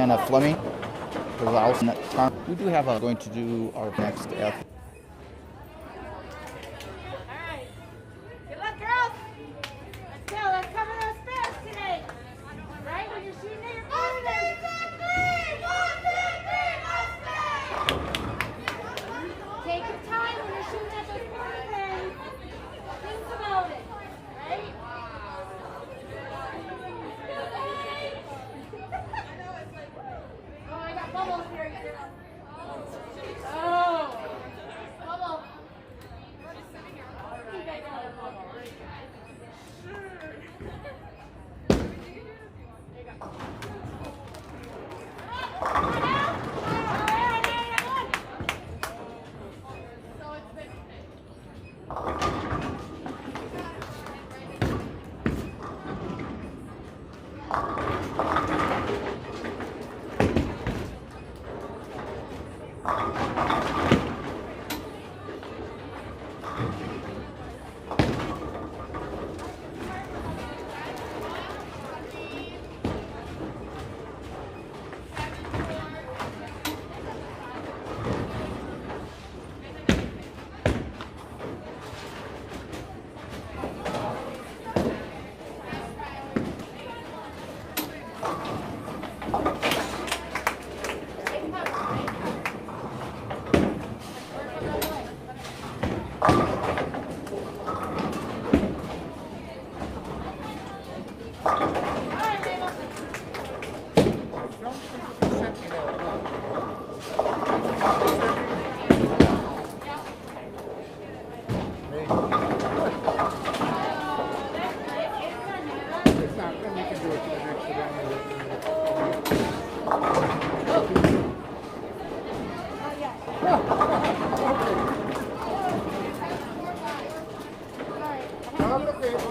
Hannah Fleming. We do have going to do our next athlete. Alright. Good luck, girls. Let's go. Let's cover those spares today. Right? When you're shooting at your corner. Take your time when you're shooting at those corners. Think about it. Right? Oh, I got bubbles here. Oh. Bubble.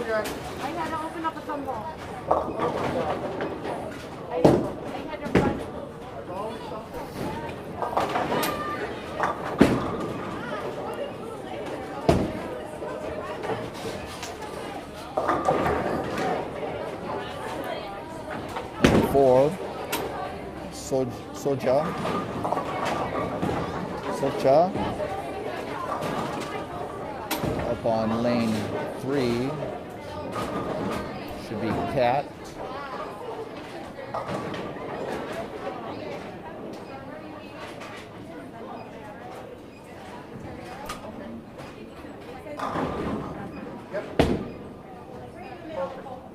I had to open up a tumble. I had to run. And 4, Socha. Up on lane 3 should be Cat.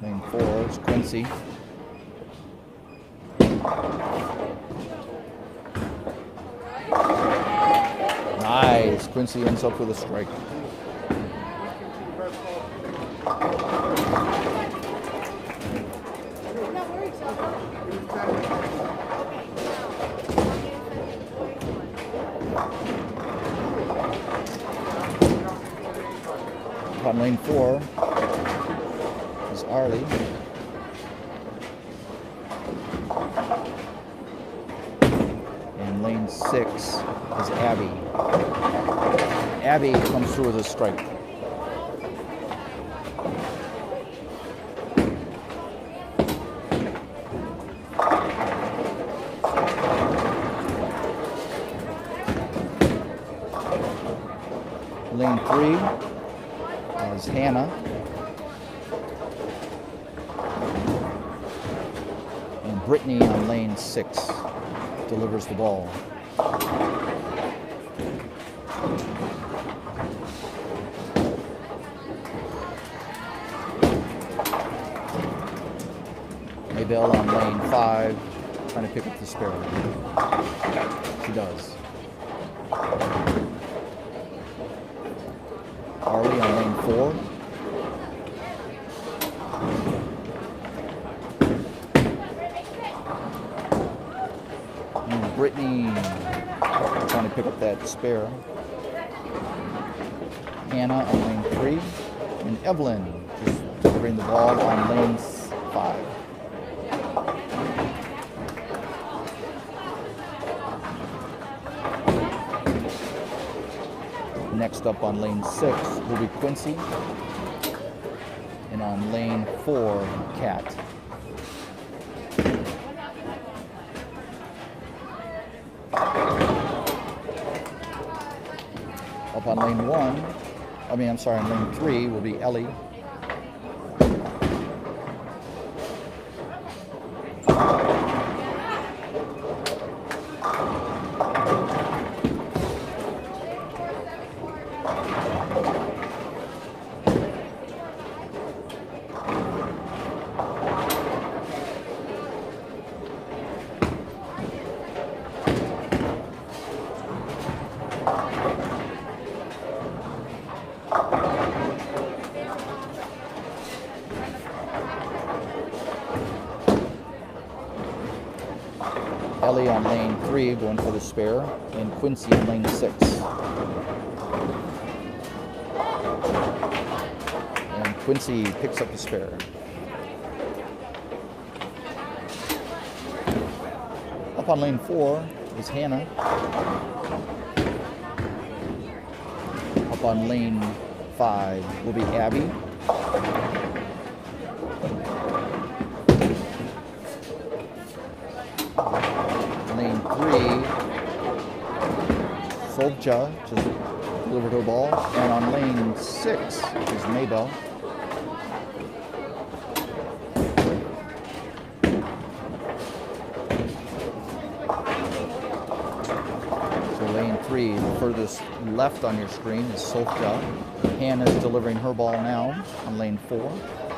Lane 4 is Quincy. Nice. Quincy ends up with a strike. On lane 4 is Arlie. And lane 6 is Abby. Abby comes through with a strike. Lane 3 is Hannah. And Brittany on lane 6 delivers the ball. Maybelle on lane 5 trying to pick up the spare. She does. Arlie on lane 4. And Brittany trying to pick up that spare. Hannah on lane 3. And Evelyn just delivering the ball on lane 5. Next up on lane 6 will be Quincy. And on lane 4, Cat. Up on lane 1, on lane 3 will be Ellie. Ellie on lane 3 going for the spare, and Quincy on lane 6. And Quincy picks up the spare. Up on lane 4 is Hannah. Up on lane 5 will be Abby. Lane 3, Solja just delivered her ball. And on lane 6 is Maybell. So lane 3, the furthest left on your screen is Solja. Hannah's delivering her ball now on lane 4.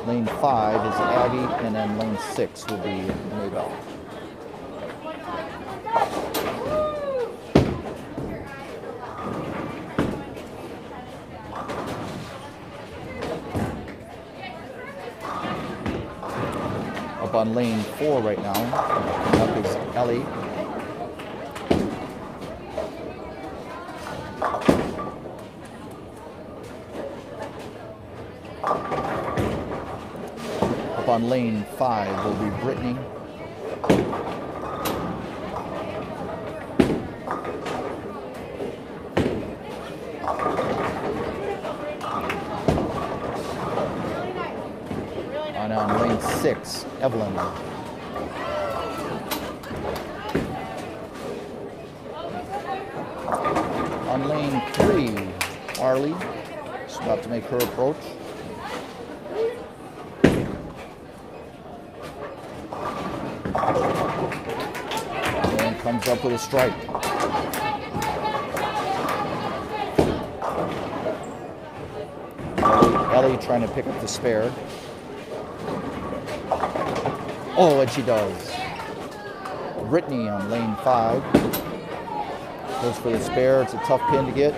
Lane 5 is Abby, and then lane 6 will be Maybell. Up on lane 4 right now, up is Ellie. Up on lane 5 will be Brittany. And on lane 6, Evelyn. On lane 3, Arlie. She's about to make her approach. And comes up with a strike. Ellie trying to pick up the spare. Oh, and she does. Brittany on lane 5 goes for the spare. It's a tough pin to get.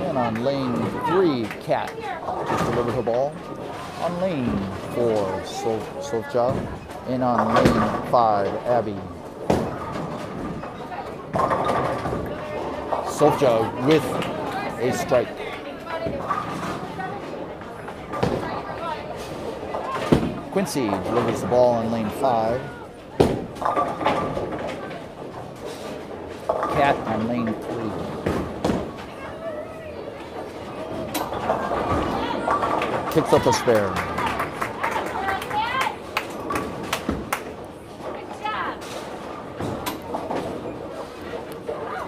And on lane 3, Kat just delivered her ball. On lane 4, Solja. And on lane 5, Abby. Solja with a strike. Quincy delivers the ball on lane 5. Kat on lane 3. Picks up a spare.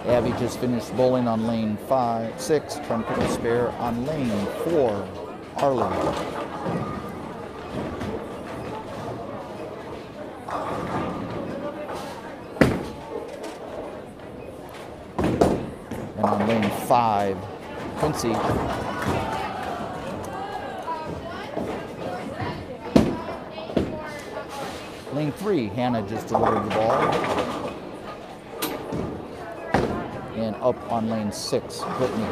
Abby just finished bowling on lane 6, trying to pick up a spare on lane 4, Arlie. And on lane 5, Quincy. Lane 3, Hannah just delivered the ball. And up on lane 6, Brittany.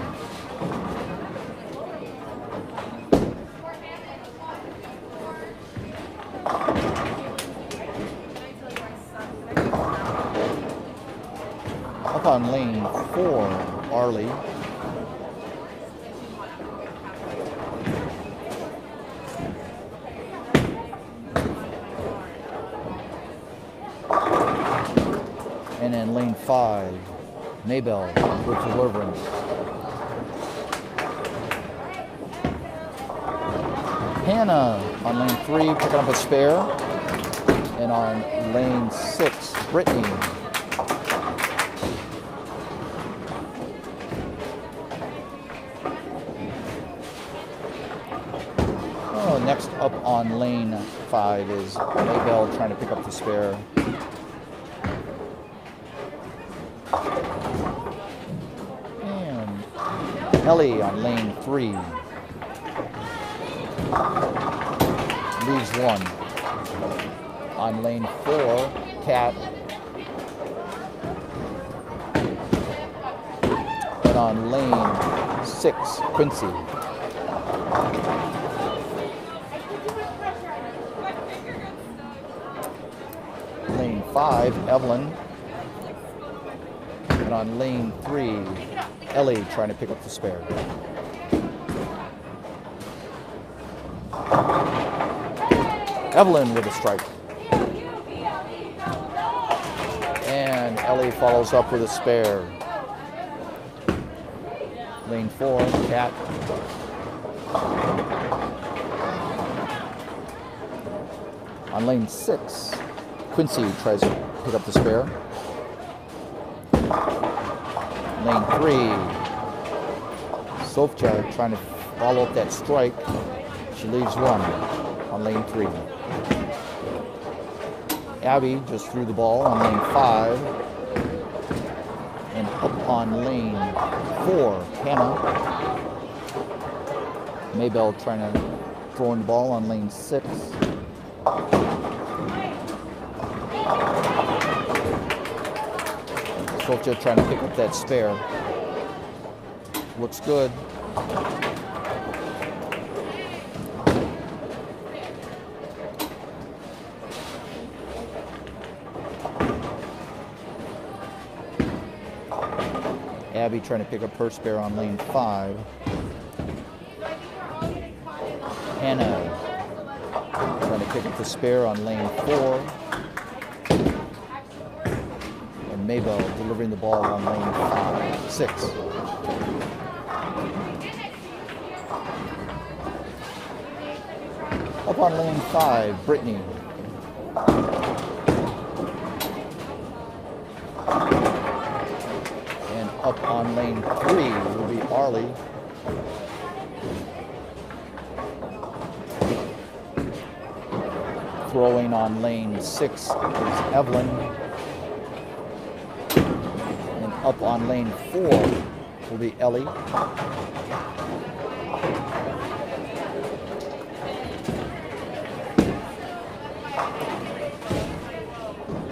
Up on lane 4, Arlie. And then lane 5, Maybell with deliverance. Hannah on lane 3 picking up a spare. And on lane 6, Brittany. Next up on lane 5 is Maybell trying to pick up the spare. And Ellie on lane 3. Leaves 1. On lane 4, Kat. And on lane 6, Quincy. Lane 5, Evelyn. And on lane 3, Ellie trying to pick up the spare. Evelyn with a strike. And Ellie follows up with a spare. Lane 4, Kat. On lane 6, Quincy tries to pick up the spare. Lane 3, Sofia trying to follow up that strike. She leaves 1 on lane 3. Abby just threw the ball on lane 5. And up on lane 4, Hannah. Maybell trying to throw in the ball on lane 6. Sofia trying to pick up that spare. Looks good. Abby trying to pick up her spare on lane 5. Hannah trying to pick up the spare on lane 4. And Maybell delivering the ball on lane 6. Up on lane 5, Brittany. Up on lane 3 will be Arlie. Throwing on lane 6 is Evelyn. And up on lane 4 will be Ellie.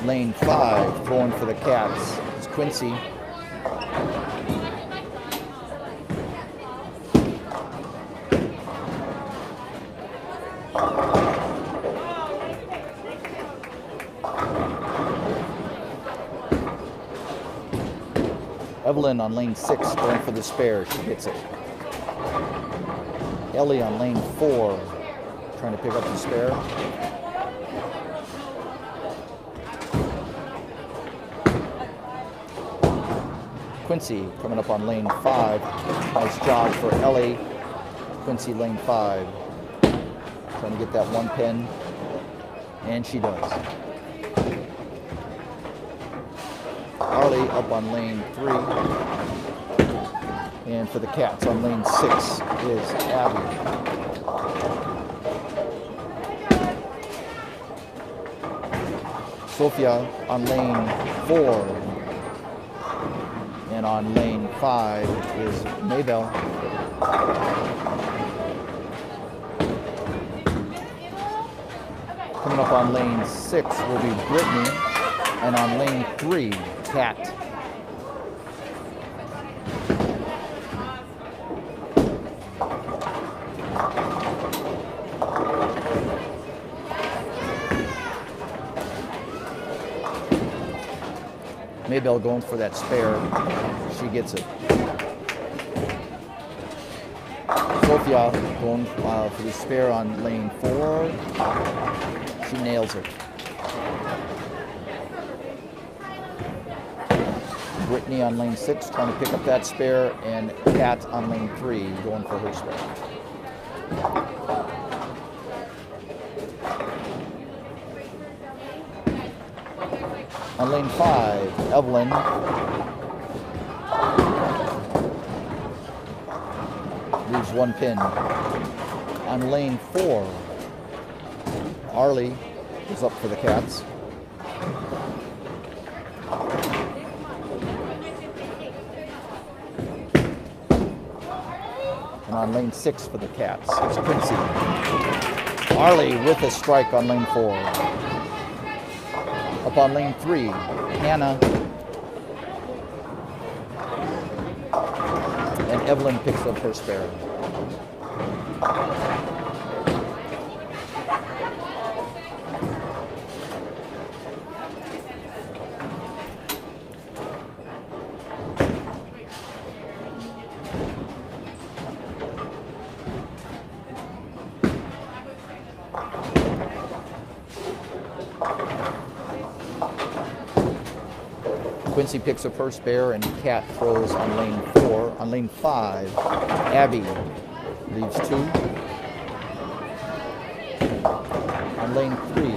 Lane 5 throwing for the Cats is Quincy. Evelyn on lane 6 going for the spare. She gets it. Ellie on lane 4 trying to pick up the spare. Quincy coming up on lane 5. Nice job for Ellie. Quincy lane 5. Trying to get that 1 pin. And she does. Arlie up on lane 3. And for the Cats on lane 6 is Abby. Sofia on lane 4. And on lane 5 is Maybell. Coming up on lane 6 will be Brittany. And on lane 3, Kat. Maybell going for that spare. She gets it. Sofia going for the spare on lane 4. She nails it. Brittany on lane 6 trying to pick up that spare, and Kat on lane 3 going for her spare. On lane 5, Evelyn. Leaves 1 pin. On lane 4, Arlie is up for the Cats. And on lane 6 for the Cats is Quincy. Arlie with a strike on lane 4. Up on lane 3, Hannah. And Evelyn picks up her spare. Quincy picks up her spare, and Cat throws on lane 4. On lane 5, Abby leaves 2. On lane 3,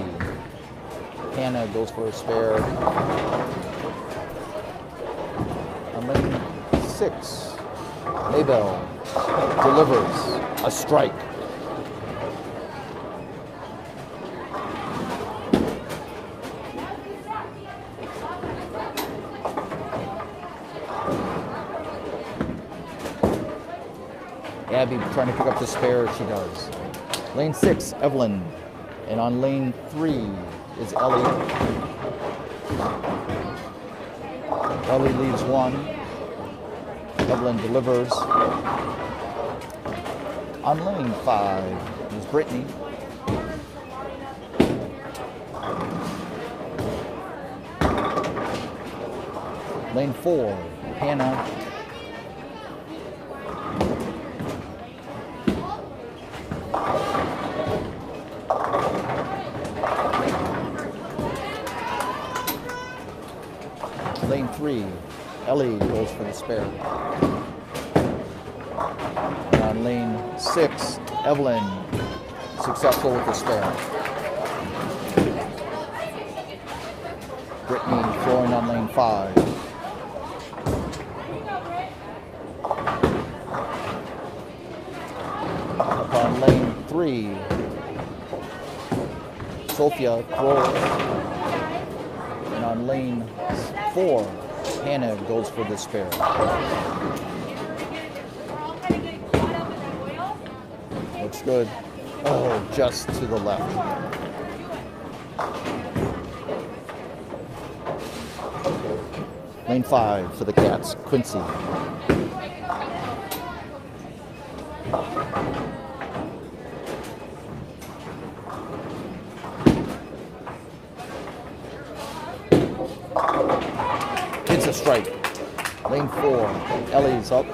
Hannah goes for a spare. On lane 6, Maybell delivers a strike. Abby trying to pick up the spare, she does. Lane 6, Evelyn. And on lane 3 is Ellie. Ellie leaves 1. Evelyn delivers. On lane 5 is Brittany. Lane 4, Hannah. Lane 3, Ellie goes for the spare. And on lane 6, Evelyn successful with the spare. Brittany throwing on lane 5. Up on lane 3, Sophia throws. And on lane 4, Hannah goes for the spare. Looks good. Oh, just to the left. Lane 5 for the Cats, Quincy. It's a strike. Lane 4, Ellie's up.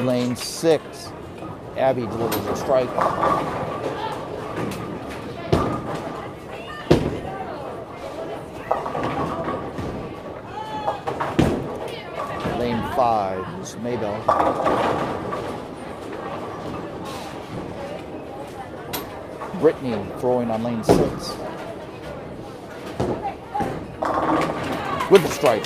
Lane 6, Abby delivers a strike. Lane 5 is Maybell. Brittany throwing on lane 6. With the strike.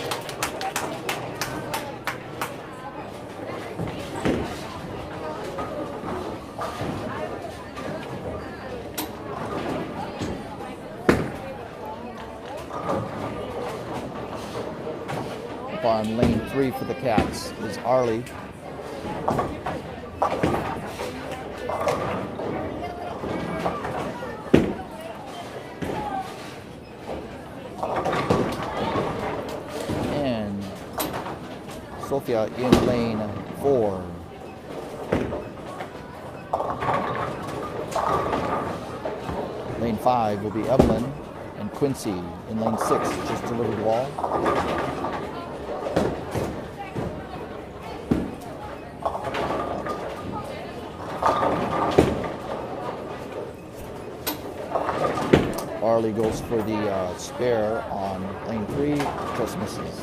Up on lane 3 for the Cats is Arlie. Sophia in lane 4. Lane 5 will be Evelyn, and Quincy in lane 6 just delivered the ball. Arlie goes for the spare on lane 3, just misses.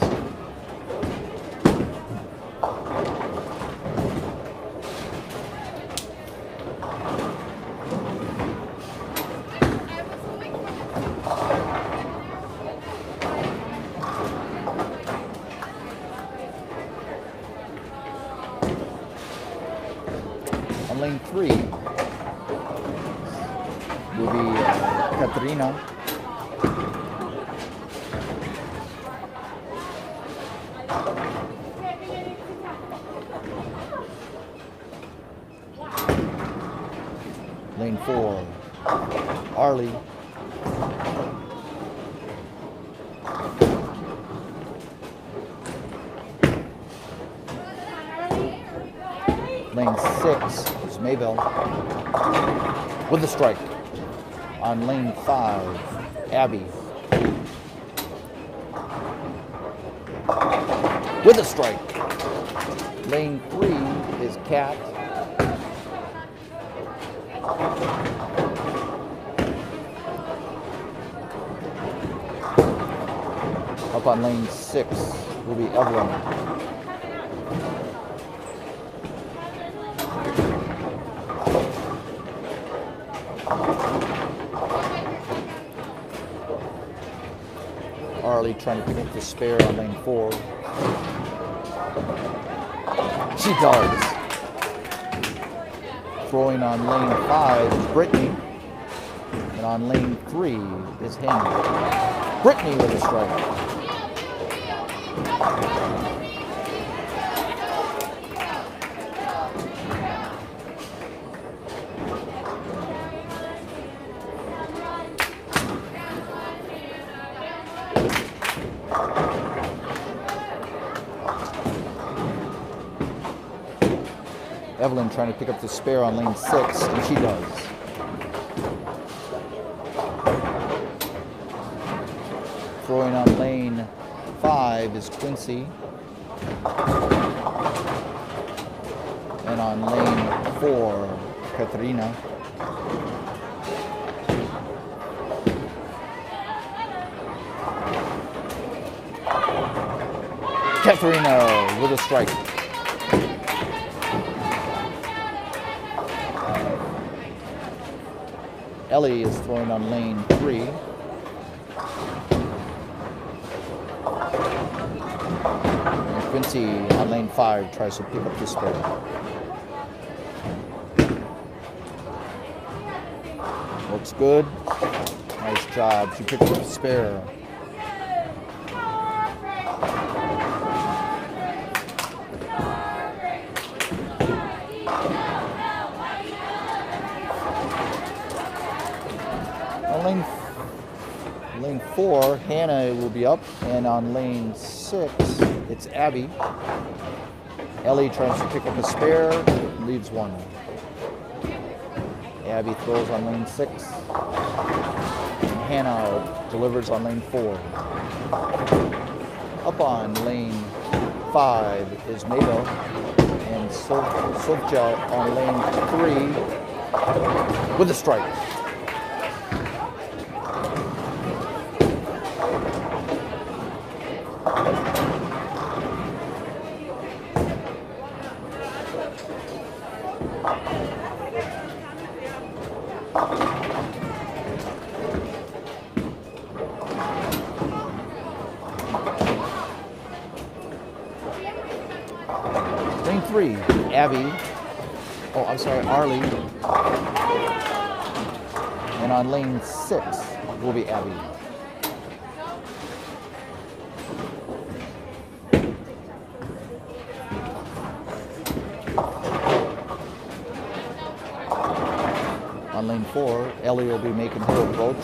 3 will be Katrina. Lane 4, Arlie. Lane 6 is Maybell with a strike. On lane 5, Abby with a strike. Lane 3 is Kat. Up on lane 6 will be Evelyn. Arlie trying to pick up the spare on lane 4. She does. Throwing on lane 5 is Brittany. And on lane 3 is Hannah. Brittany with a strike. Evelyn trying to pick up the spare on lane 6, and she does. Throwing on lane 5 is Quincy. And on lane 4, Katrina. Katrina with a strike. Ellie is throwing on lane 3. And Quincy on lane 5 tries to pick up the spare. Looks good. Nice job. She picked up the spare. Lane 4, Hannah will be up, and on lane 6, it's Abby. Ellie tries to pick up a spare, leaves one. Abby throws on lane 6, and Hannah delivers on lane 4. Up on lane 5 is Mabel, and Sofja on lane 3 with a strike. Lane 3, Abby. Oh, I'm sorry, Arlie. And on lane 6 will be Abby. On lane 4, Ellie will be making her approach.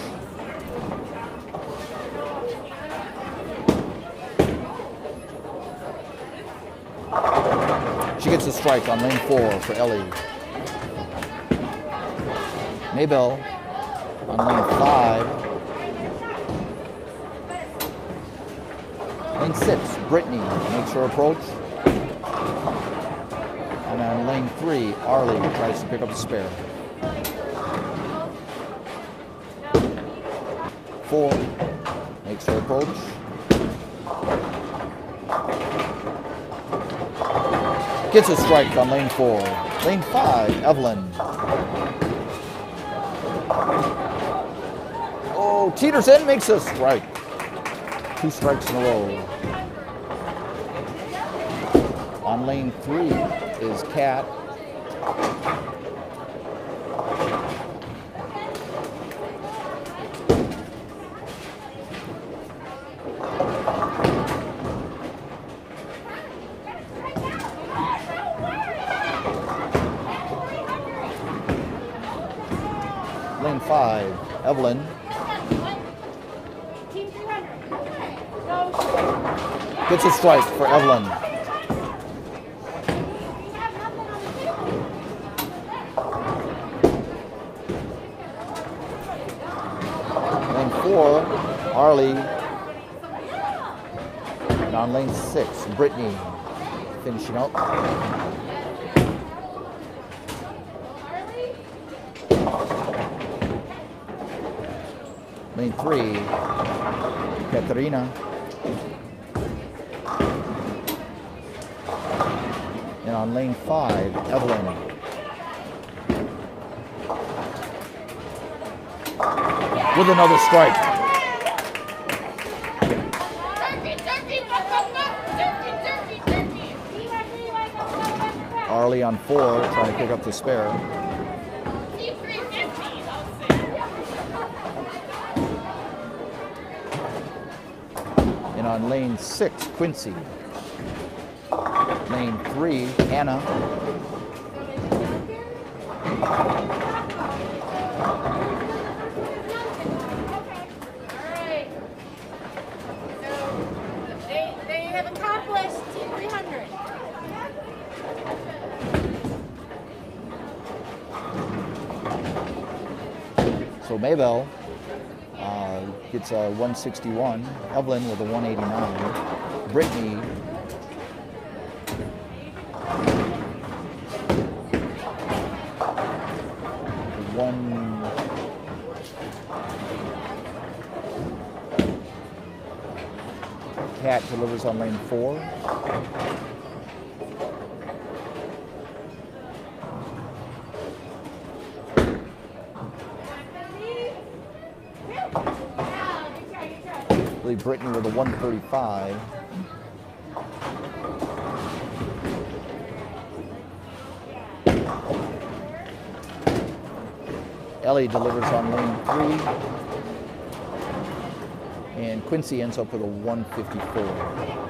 She gets a strike on lane 4 for Ellie. Maybell on lane 5. Lane 6, Brittany makes her approach. And on lane 3, Arlie tries to pick up a spare. 4 makes her approach. Gets a strike on lane 4. Lane 5, Evelyn. Oh, teeters in, makes a strike. 2 strikes in a row. On lane 3 is Kat. Evelyn. Team 300. Go. Gets a strike for Evelyn. We have nothing on the table. Lane 4, Arlie. And on lane 6, Brittany finishing up. Lane 3, Katerina. And on lane 5, Evelyn. With another strike. Arlie on 4, trying to pick up the spare. And on lane 6, Quincy. Lane 3, Anna. They have accomplished Team 300. So Maybell gets a 161. Evelyn with a 189. Brittany Cat delivers on lane 4. I believe Brittany with a 135. Ellie delivers on lane 3. And Quincy ends up with a 154.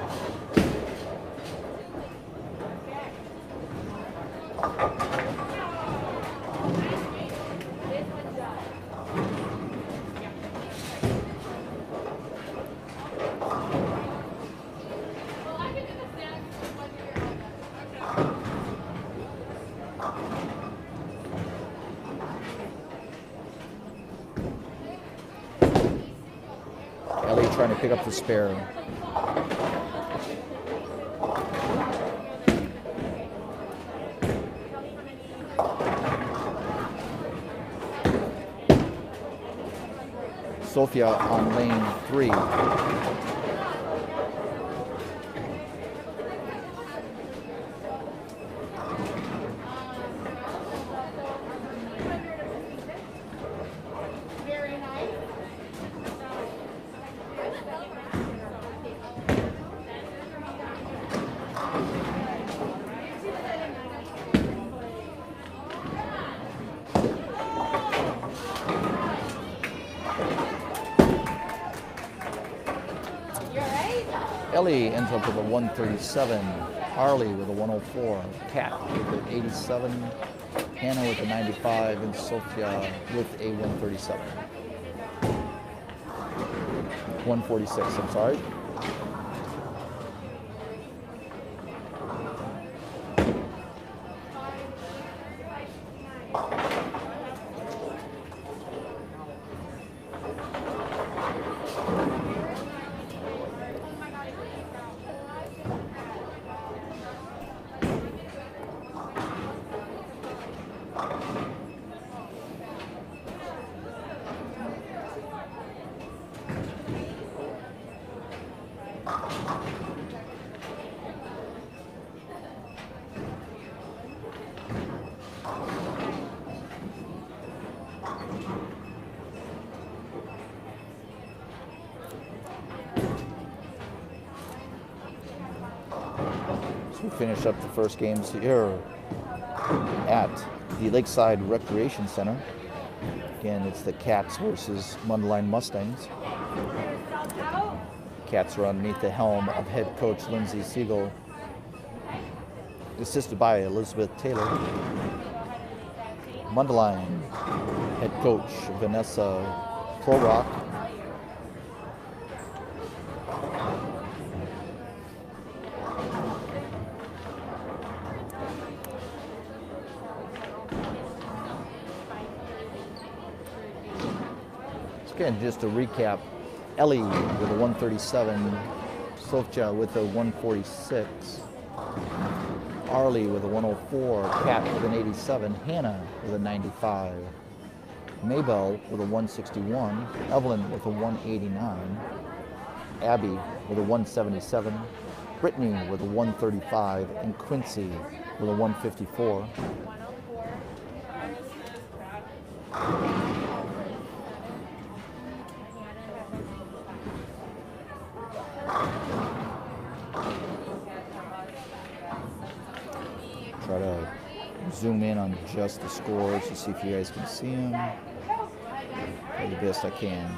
Trying to pick up the spare. Sophia on lane 3. Ellie ends up with a 137. Harley with a 104. Kat with an 87. Hannah with a 95. And Sophia with a 137. 146, I'm sorry. We finish up the first games here at the Lakeside Recreation Center. Again, it's the Cats versus Mundelein Mustangs. Cats are underneath the helm of head coach Lindsay Siegel, assisted by Elizabeth Taylor. Mundelein head coach Vanessa Pro Rock. Again, just to recap, Ellie with a 137, Sofia with a 146, Arlie with a 104, Kat with an 87, Hannah with a 95, Maybell with a 161, Evelyn with a 189, Abby with a 177, Brittany with a 135, and Quincy with a 154. Try to zoom in on just the scores to see if you guys can see them. Do the best I can.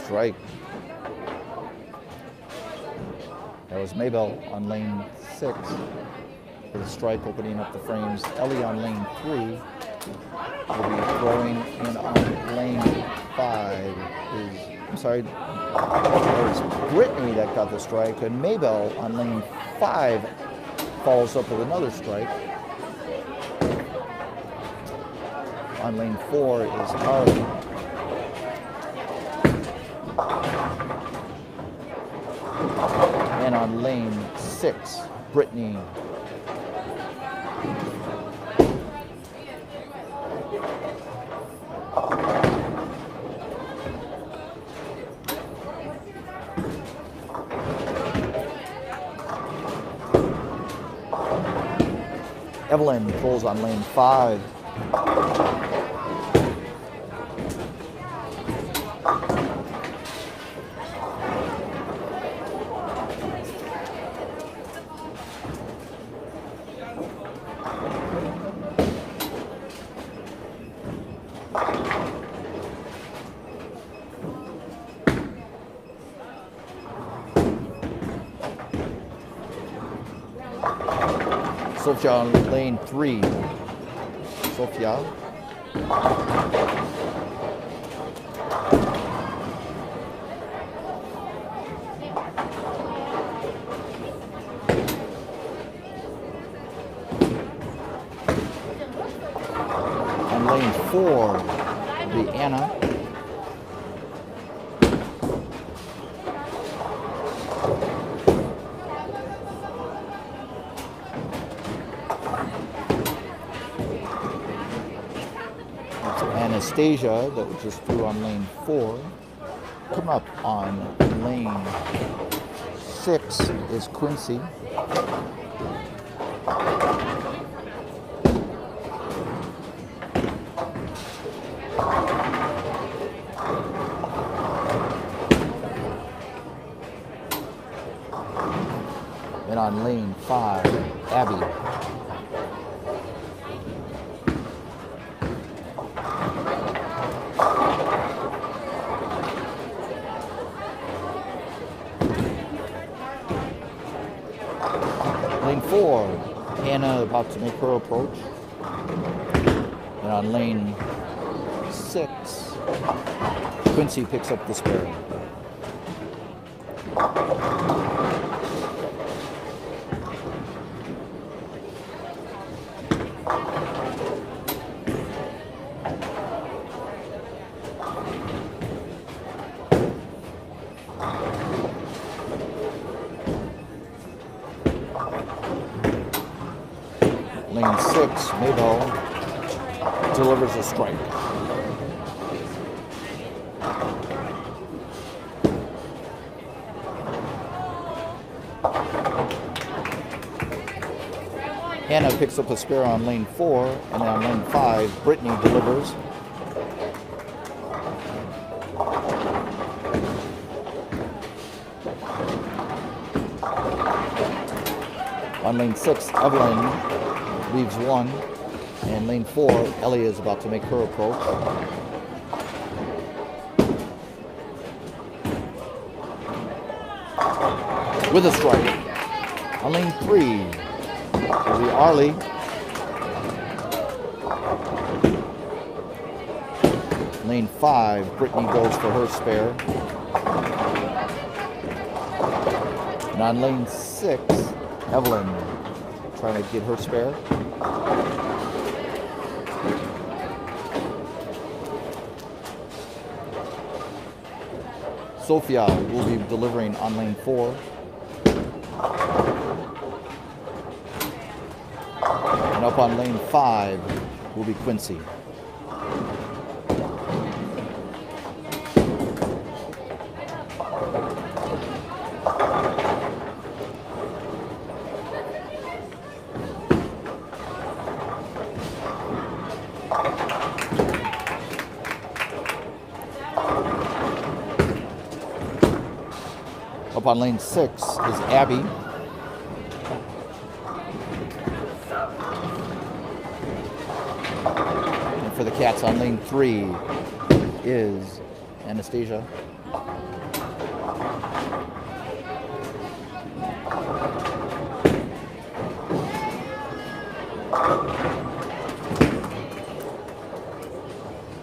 Strike. That was Maybell on lane 6 with a strike opening up the frames. Ellie on lane 3 will be throwing in on lane 5. I'm sorry, it was Brittany that got the strike, and Maybell on lane 5 follows up with another strike. On lane 4 is Arlie. And on lane 6, Brittany. Evelyn pulls on lane 5. Sofia on lane 3. Sofia. On lane 4, the Anna. Anastasia that we just threw on lane 4. Coming up on lane 6 is Quincy. And on lane 5, Abby. Lane 4, Hannah about to make her approach. And on lane 6, Quincy picks up the spare. Lane 6, Maybell delivers a strike. Hannah picks up a spare on lane 4, and on lane 5, Brittany delivers. On lane 6, Evelyn leaves 1. And lane 4, Ellie is about to make her approach. With a strike. On lane 3, will be Arlie. Lane 5, Brittany goes for her spare. And on lane 6, Evelyn trying to get her spare. Sophia will be delivering on lane 4. And up on lane 5 will be Quincy. Up on lane 6 is Abby. And for the Cats on lane 3 is Anastasia.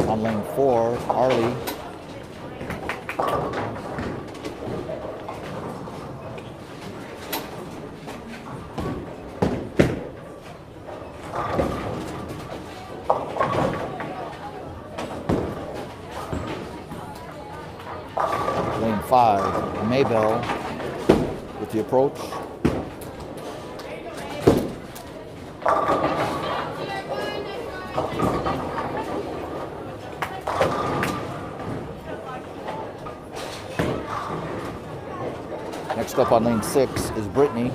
On lane 4, Arlie. Lane 5, Maybell with the approach. Next up on lane 6 is Brittany.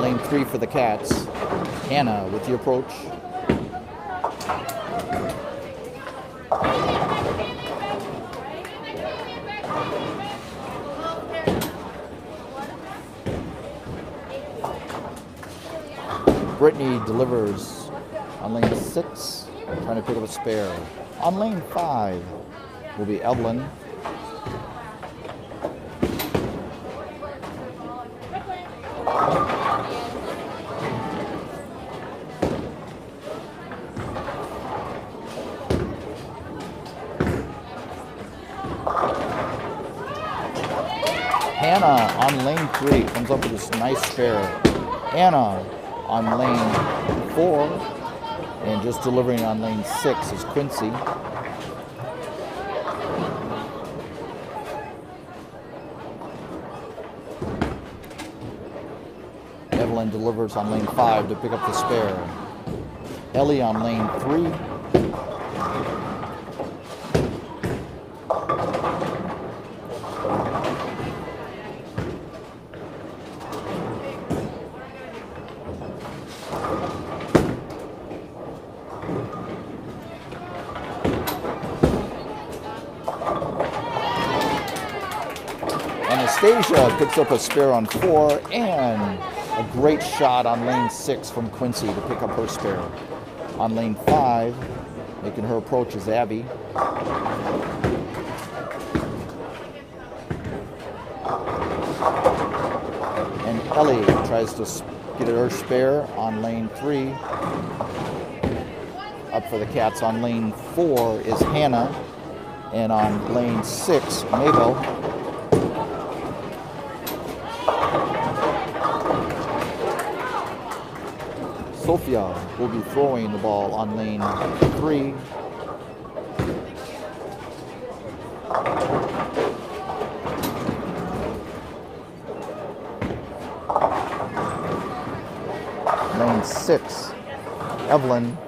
Lane 3 for the Cats, Hannah with the approach. Brittany delivers on lane 6, trying to pick up a spare. On lane 5 will be Evelyn. Hannah on lane 3 comes up with this nice spare. Anna on lane 4, and just delivering on lane 6 is Quincy. Evelyn delivers on lane 5 to pick up the spare. Ellie on lane 3. Anastasia picks up a spare on 4, and a great shot on lane 6 from Quincy to pick up her spare. On lane 5, making her approach is Abby. And Ellie tries to get her spare on lane 3. Up for the Cats on lane 4 is Hannah, and on lane 6, Mabel. Sophia will be throwing the ball on lane 3. Lane 6, Evelyn.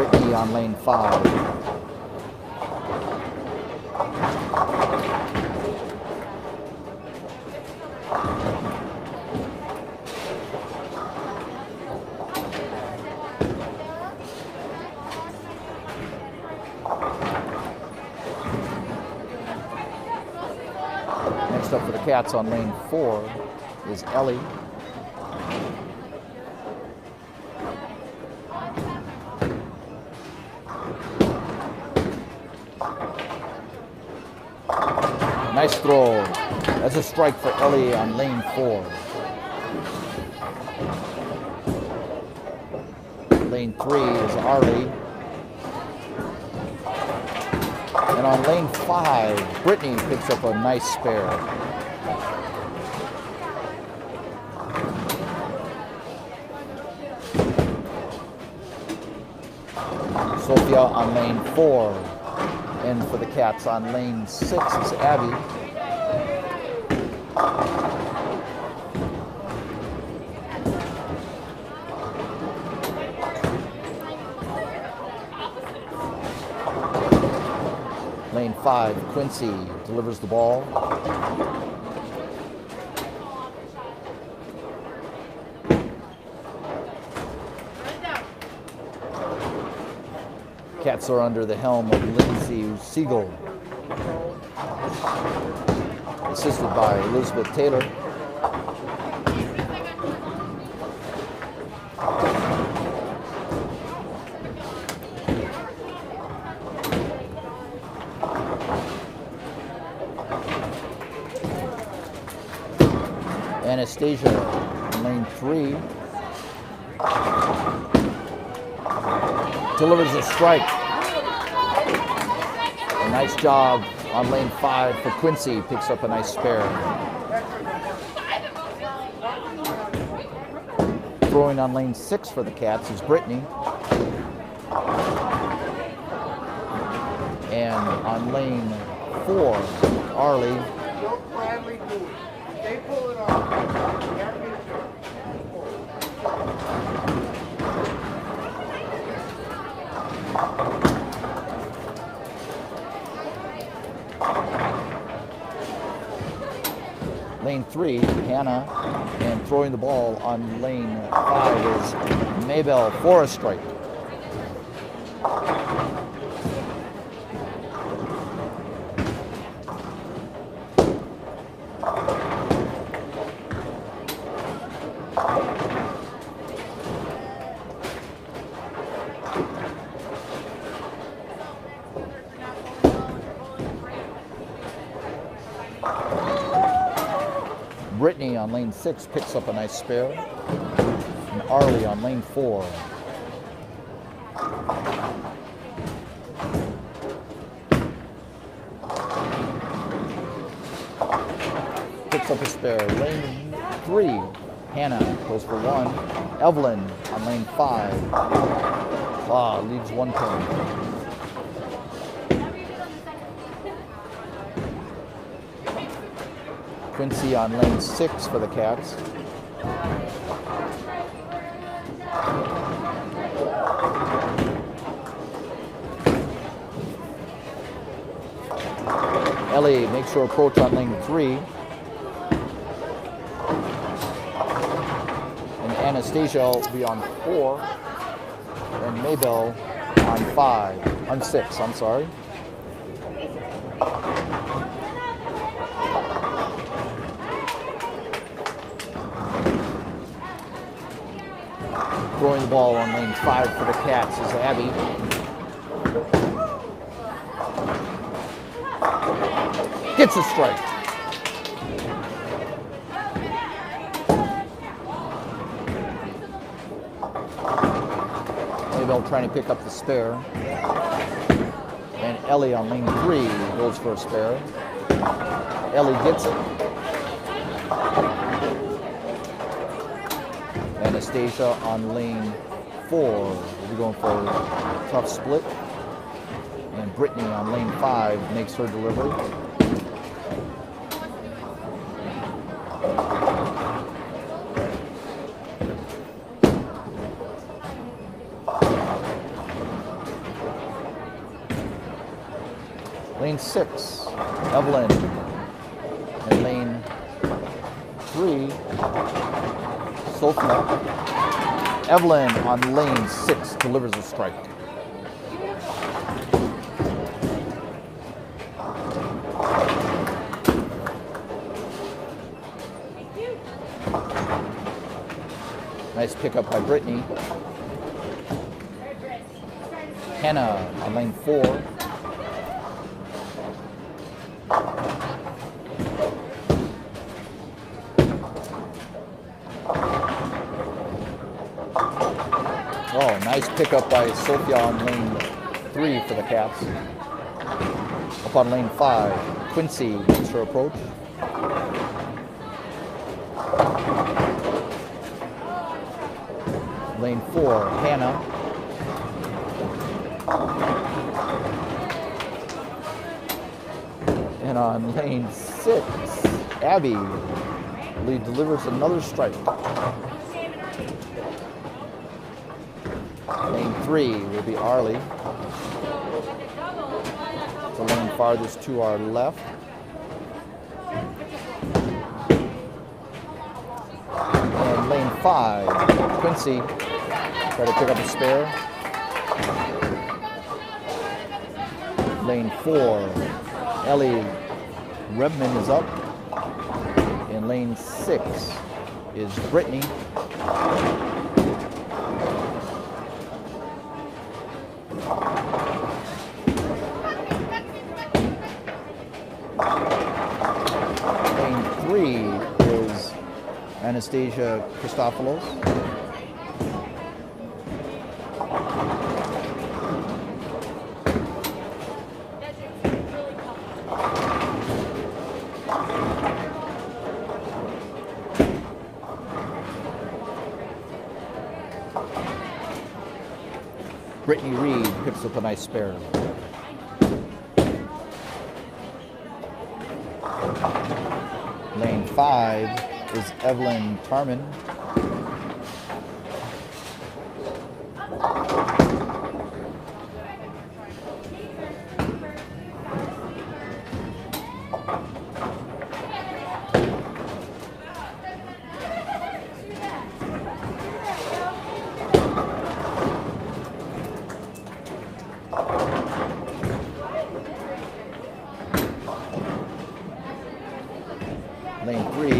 Brittany on lane 5. Next up for the Cats on lane 4 is Ellie. Nice throw. That's a strike for Ellie on lane 4. Lane 3 is Arlie. And on lane 5, Brittany picks up a nice spare. Sophia on lane 4. And for the Cats on lane 6 is Abby. Lane 5, Quincy delivers the ball. Cats are under the helm of Lindsay Siegel, assisted by Elizabeth Taylor. Anastasia in lane 3 delivers a strike. A nice job on lane 5 for Quincy, picks up a nice spare. Throwing on lane 6 for the Cats is Brittany. And on lane 4, Arlie. Lane 3, Hannah, and throwing the ball on lane 5 is Maybell for a strike. Brittany on lane 6 picks up a nice spare. And Arlie on lane 4. Picks up a spare. Lane 3, Hannah goes for 1. Evelyn on lane 5. Leaves 1 point. Quincy on lane 6 for the Cats. Ellie makes her approach on lane 3. And Anastasia will be on 4. And Maybell on 6, I'm sorry. Throwing the ball on lane 5 for the Cats is Abby. Gets a strike. Maybell trying to pick up the spare. And Ellie on lane 3 goes for a spare. Ellie gets it. Anastasia on lane 4 will be going for a tough split. And Brittany on lane 5 makes her delivery. lane 6, Evelyn. And lane 3, Sophia. Evelyn on lane 6 delivers a strike. Nice pickup by Brittany. Hannah on lane 4. Oh, nice pickup by Sophia on lane 3 for the Cats. Up on lane 5, Quincy makes her approach. Lane 4, Hannah. And on lane 6, Abby delivers another strike. Lane 3 will be Arlie. The lane farthest to our left. And lane 5, Quincy. Try to pick up a spare. Lane 4, Ellie Rebman is up. In lane 6 is Brittany. Lane 3 is Anastasia Christopoulos. Brittany Reed picks up a nice spare. Lane 5 is Evelyn Tarman. Lane 3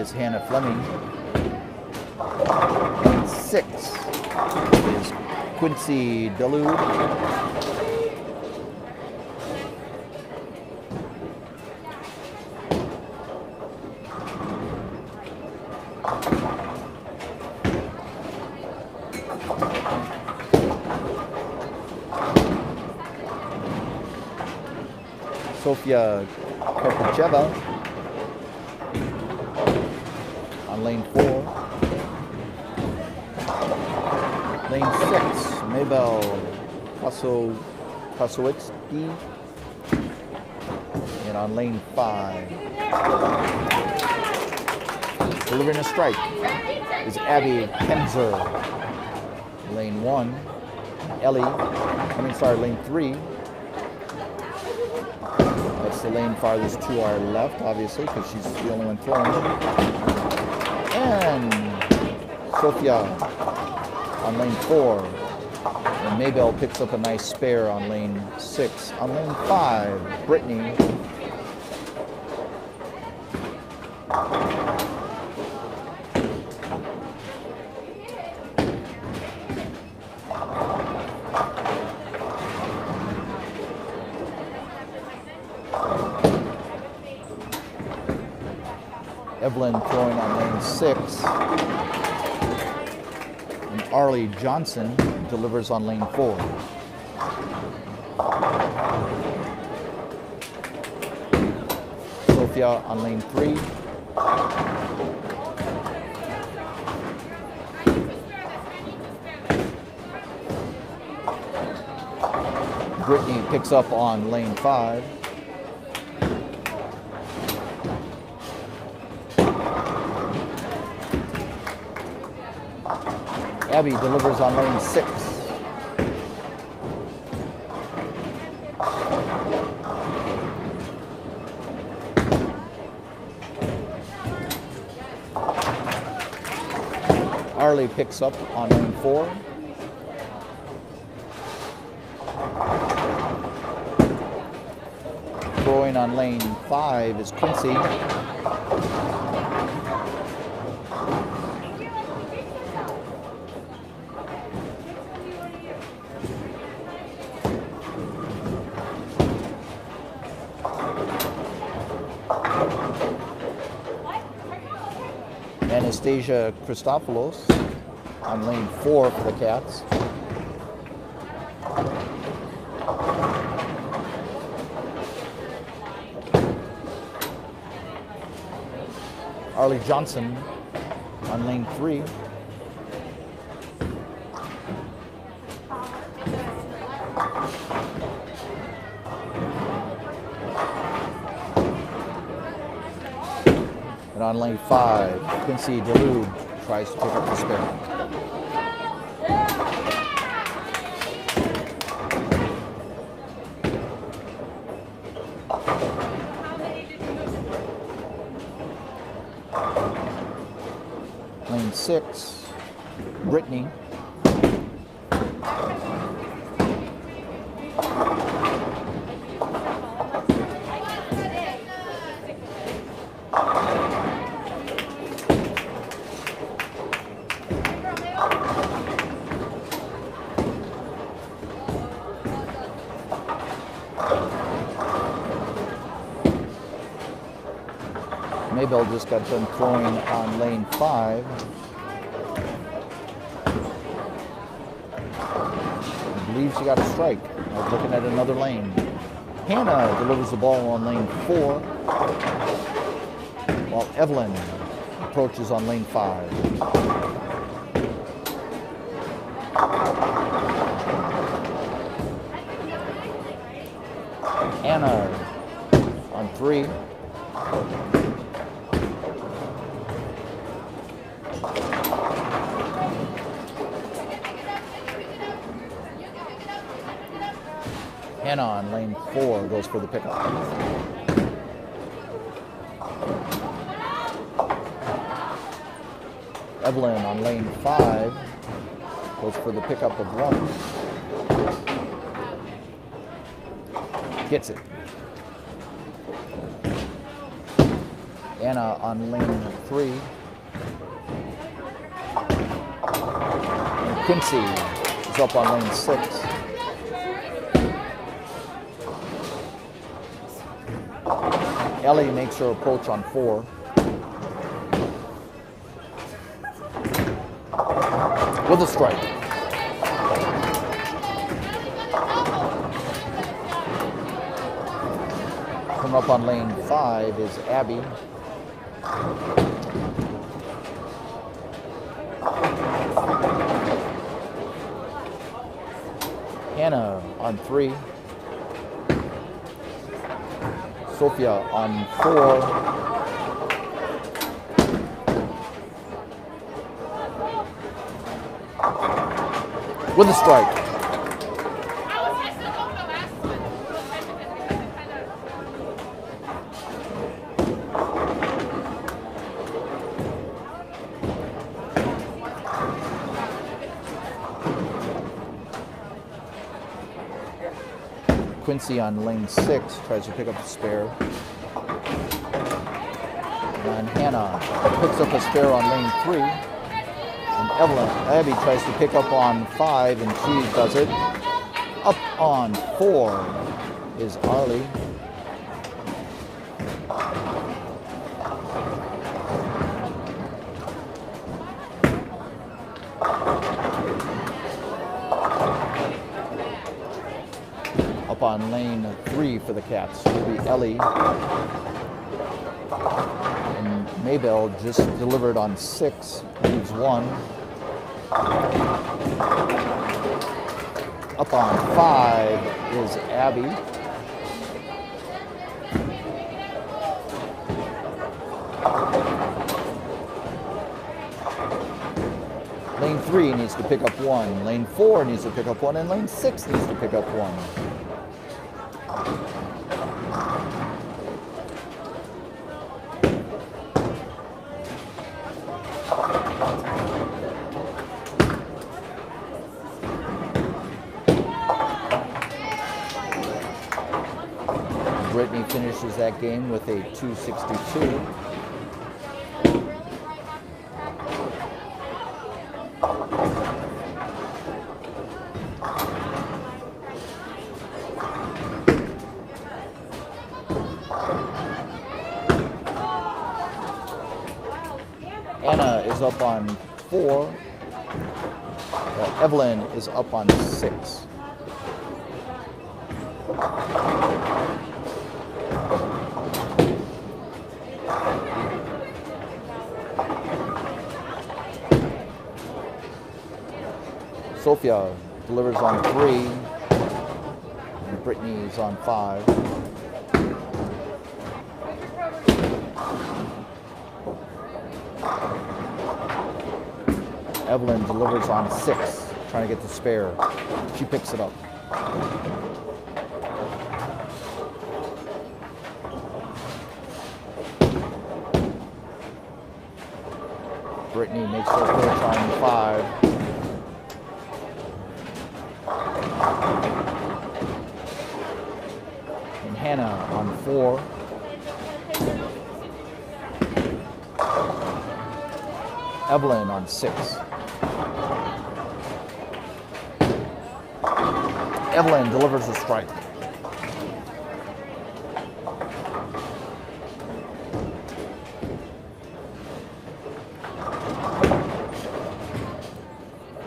is Hannah Fleming. Lane 6 is Quincy Delude. Sofia Karpacheva on lane 4. Lane 6, Mabel Kosowicki. And on lane 5, delivering a strike, is Abby Kenzer. Lane 1, lane 3. That's the lane farthest to our left, obviously, because she's the only one throwing. And Sophia on lane 4. And Maybell picks up a nice spare on lane 6. On lane 5, Brittany. Evelyn throwing on lane 6. And Arlie Johnson delivers on lane 4. Sophia on lane 3. Brittany picks up on lane 5. Abby delivers on lane 6. Arlie picks up on lane 4. Throwing on lane 5 is Quincy. Anastasia Christopoulos on lane 4 for the Cats. Arlie Johnson on lane 3. And on lane 5, Quincy DeLube tries to pick up the spare. Lane 6, Brittany. Maybell just got done throwing on lane 5. I believe she got a strike. I was looking at another lane. Hannah delivers the ball on lane 4, while Evelyn approaches on lane 5. Anna on 3. Hannah on lane 4 goes for the pickup. Evelyn on lane 5 goes for the pickup of 1. Gets it. Anna on lane 3. And Quincy is up on lane 6. Ellie makes her approach on 4. With a strike. Coming up on lane 5 is Abby. Hannah on 3. Sophia on 4. With a strike. Quincy on lane 6 tries to pick up a spare. And Hannah picks up a spare on lane 3. And Abby tries to pick up on 5, and she does it. Up on 4 is Arlie. Up on lane 3 for the Cats will be Ellie. And Maybell just delivered on 6, leaves 1. Up on 5 is Abby. Lane 3 needs to pick up 1. Lane 4 needs to pick up 1. And lane 6 needs to pick up 1. finishes that game with a 262. Anna is up on 4. Evelyn is up on 6. Sophia delivers on 3. And Brittany is on 5. Evelyn delivers on 6, trying to get the spare. She picks it up. Brittany makes her pitch on 5. And Hannah on 4. Evelyn on 6. Evelyn delivers a strike.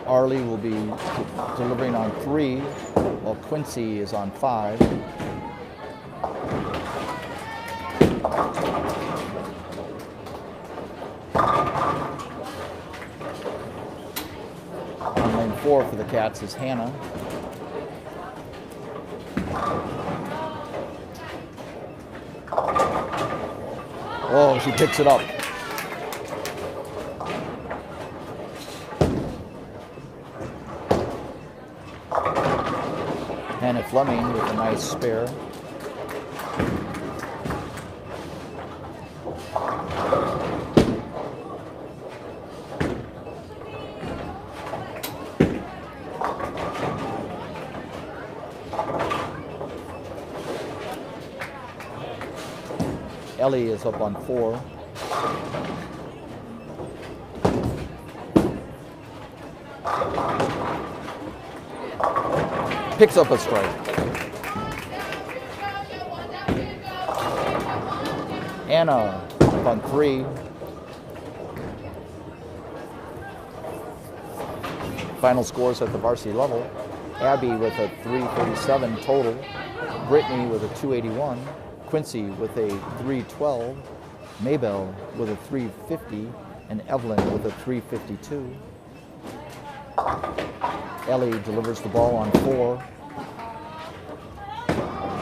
Arlie will be delivering on 3, while Quincy is on 5. On lane 4 for the Cats is Hannah. Oh, she picks it up. Hannah Fleming with a nice spare. Ellie is up on 4. Picks up a strike. Anna up on 3. Final scores at the varsity level. Abby with a 337 total. Brittany with a 281. Quincy with a 312, Maybell with a 350, and Evelyn with a 352. Ellie delivers the ball on 4.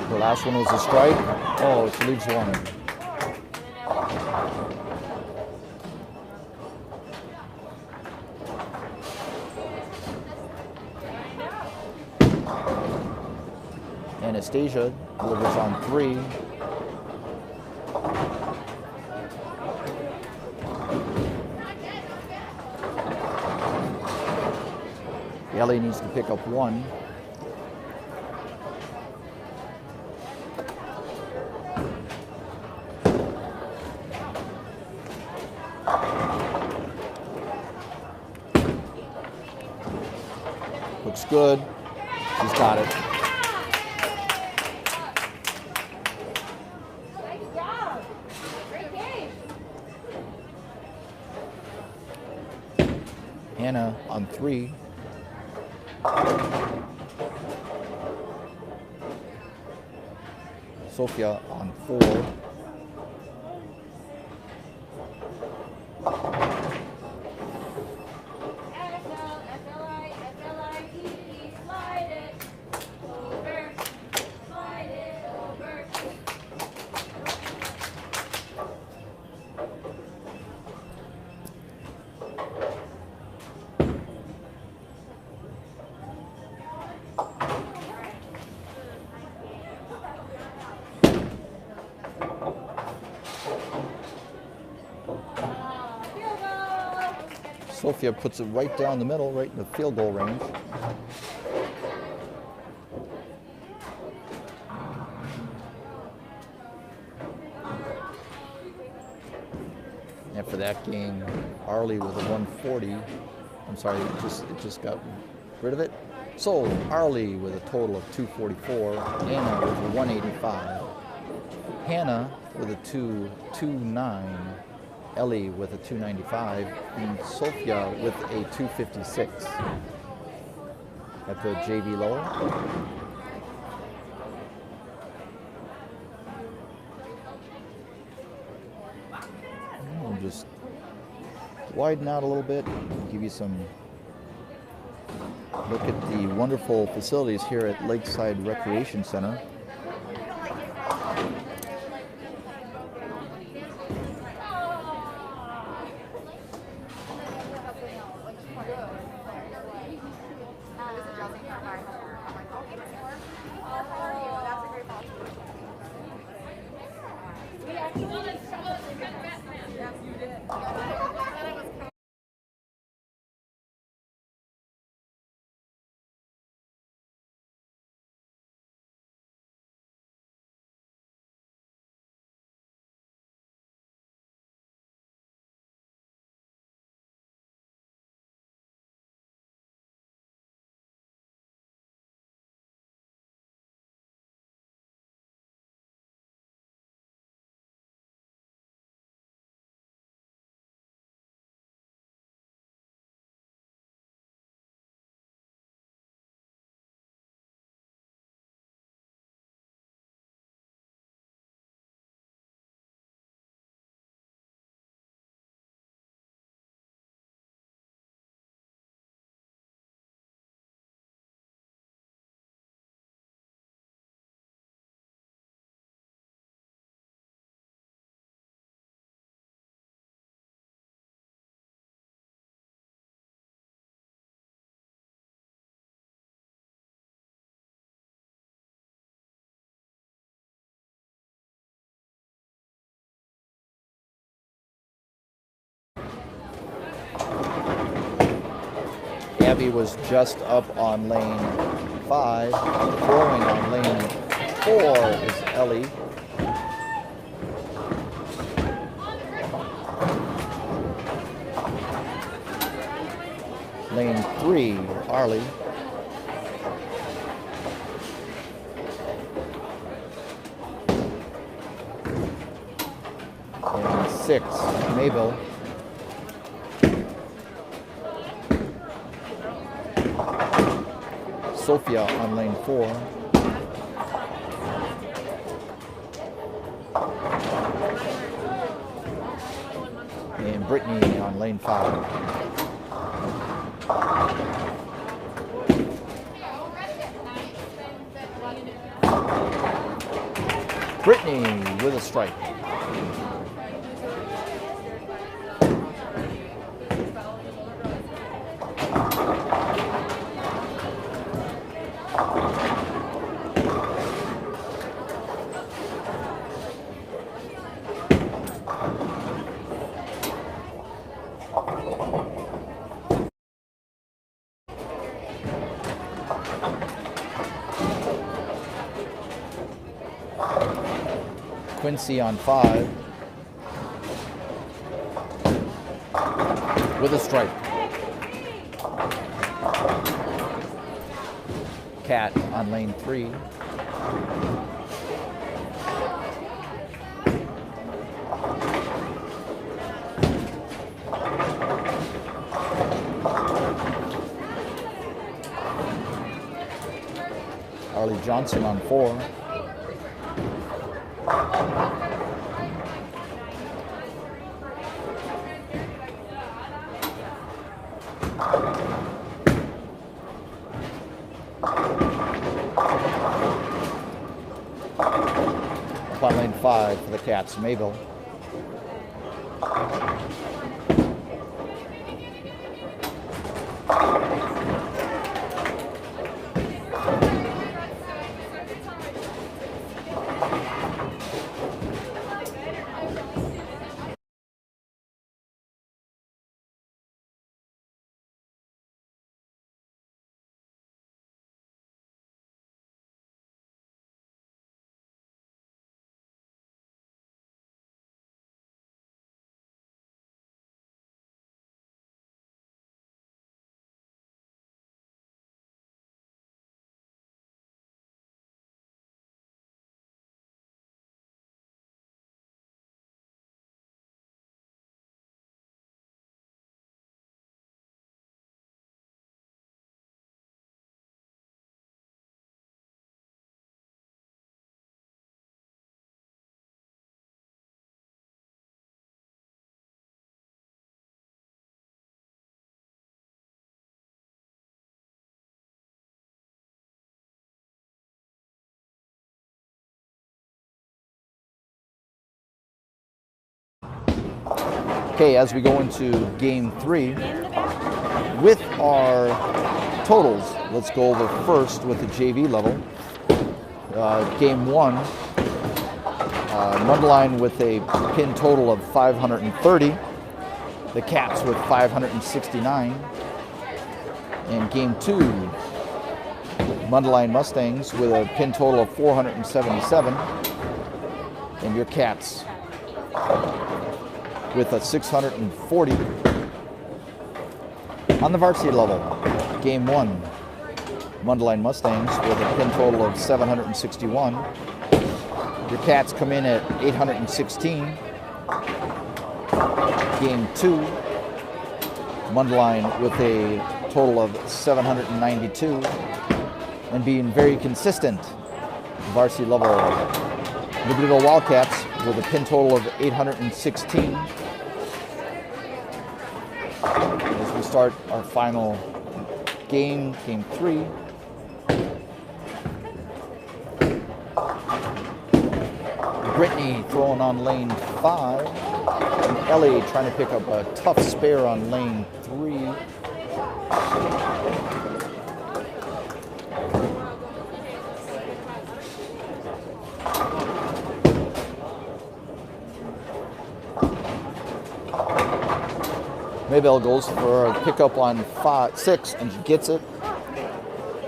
The last one was a strike. Oh, she leaves one. Anastasia delivers on 3. Ellie needs to pick up 1. Looks good. She's got it. Hannah on 3. Sophia on 4. Sophia puts it right down the middle, right in the field goal range. that game. Arlie with a 140. I'm sorry, it just got rid of it. So Arlie with a total of 244. Anna with a 185. Hannah with a 229. Ellie with a 295. And Sophia with a 256 at the JV lower. We'll just widen out a little bit, give you some look at the wonderful facilities here at Lakeside Recreation Center. Abby was just up on lane 5. Throwing on lane 4 is Ellie. Lane 3, Arlie. Lane 6, Mabel. Sophia on lane 4. And Brittany on lane 5. Brittany with a strike. Quincy on 5 with a strike. Cat on lane 3. Arlie Johnson on 4. Up on lane 5 for the Cats, Mabel. Okay, as we go into game 3, with our totals, let's go over first with the JV level. Game 1, Mundelein with a pin total of 530, the Cats with 569. And game 2, Mundelein Mustangs with a pin total of 477, and your Cats with a 640. On the varsity level, game 1, Mundelein Mustangs with a pin total of 761. Your Cats come in at 816. Game 2, Mundelein with a total of 792, and being very consistent, varsity level, Libertyville Wildcats with a pin total of 816. As we start our final game, game 3. Brittany throwing on lane 5, and Ellie trying to pick up a tough spare on lane 3. Maybell goes for a pickup on 6, and she gets it.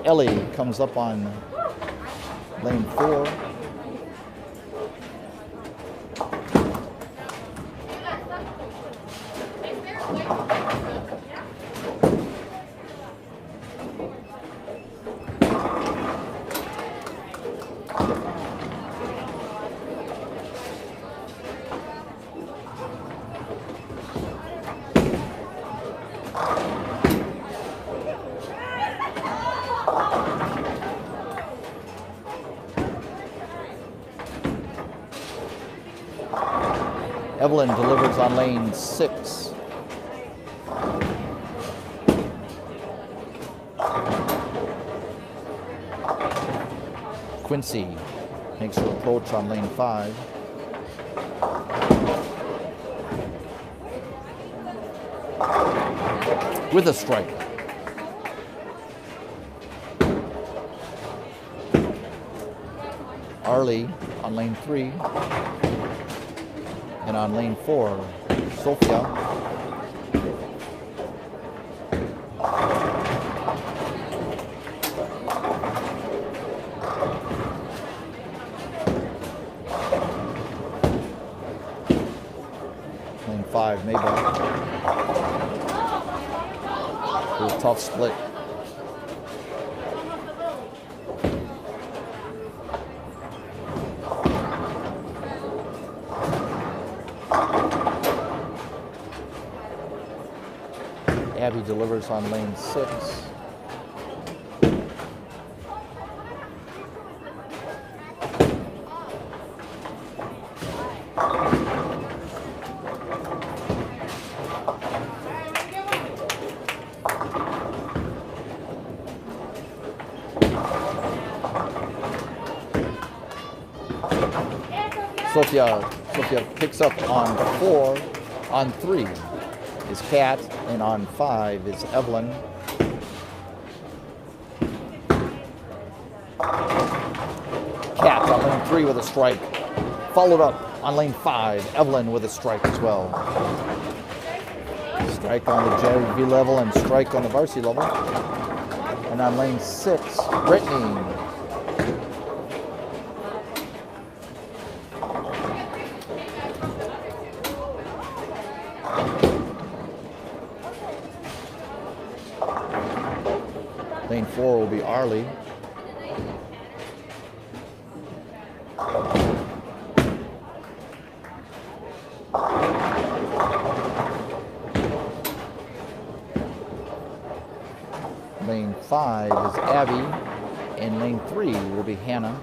Ellie comes up on lane 4. Evelyn delivers on lane 6. Quincy makes her approach on lane 5. With a strike. Arlie on lane 3. And on lane 4, Sophia. Lane 5, Maybell. It was a tough split. Abby delivers on lane 6. Sophia picks up on 4, on 3 is Kat, and on 5 is Evelyn. Kat on lane 3 with a strike. Followed up on lane 5, Evelyn with a strike as well. Strike on the JV level and strike on the varsity level. And on lane 6, Brittany. Lane 4 will be Arlie. Lane 5 is Abby, and lane 3 will be Hannah.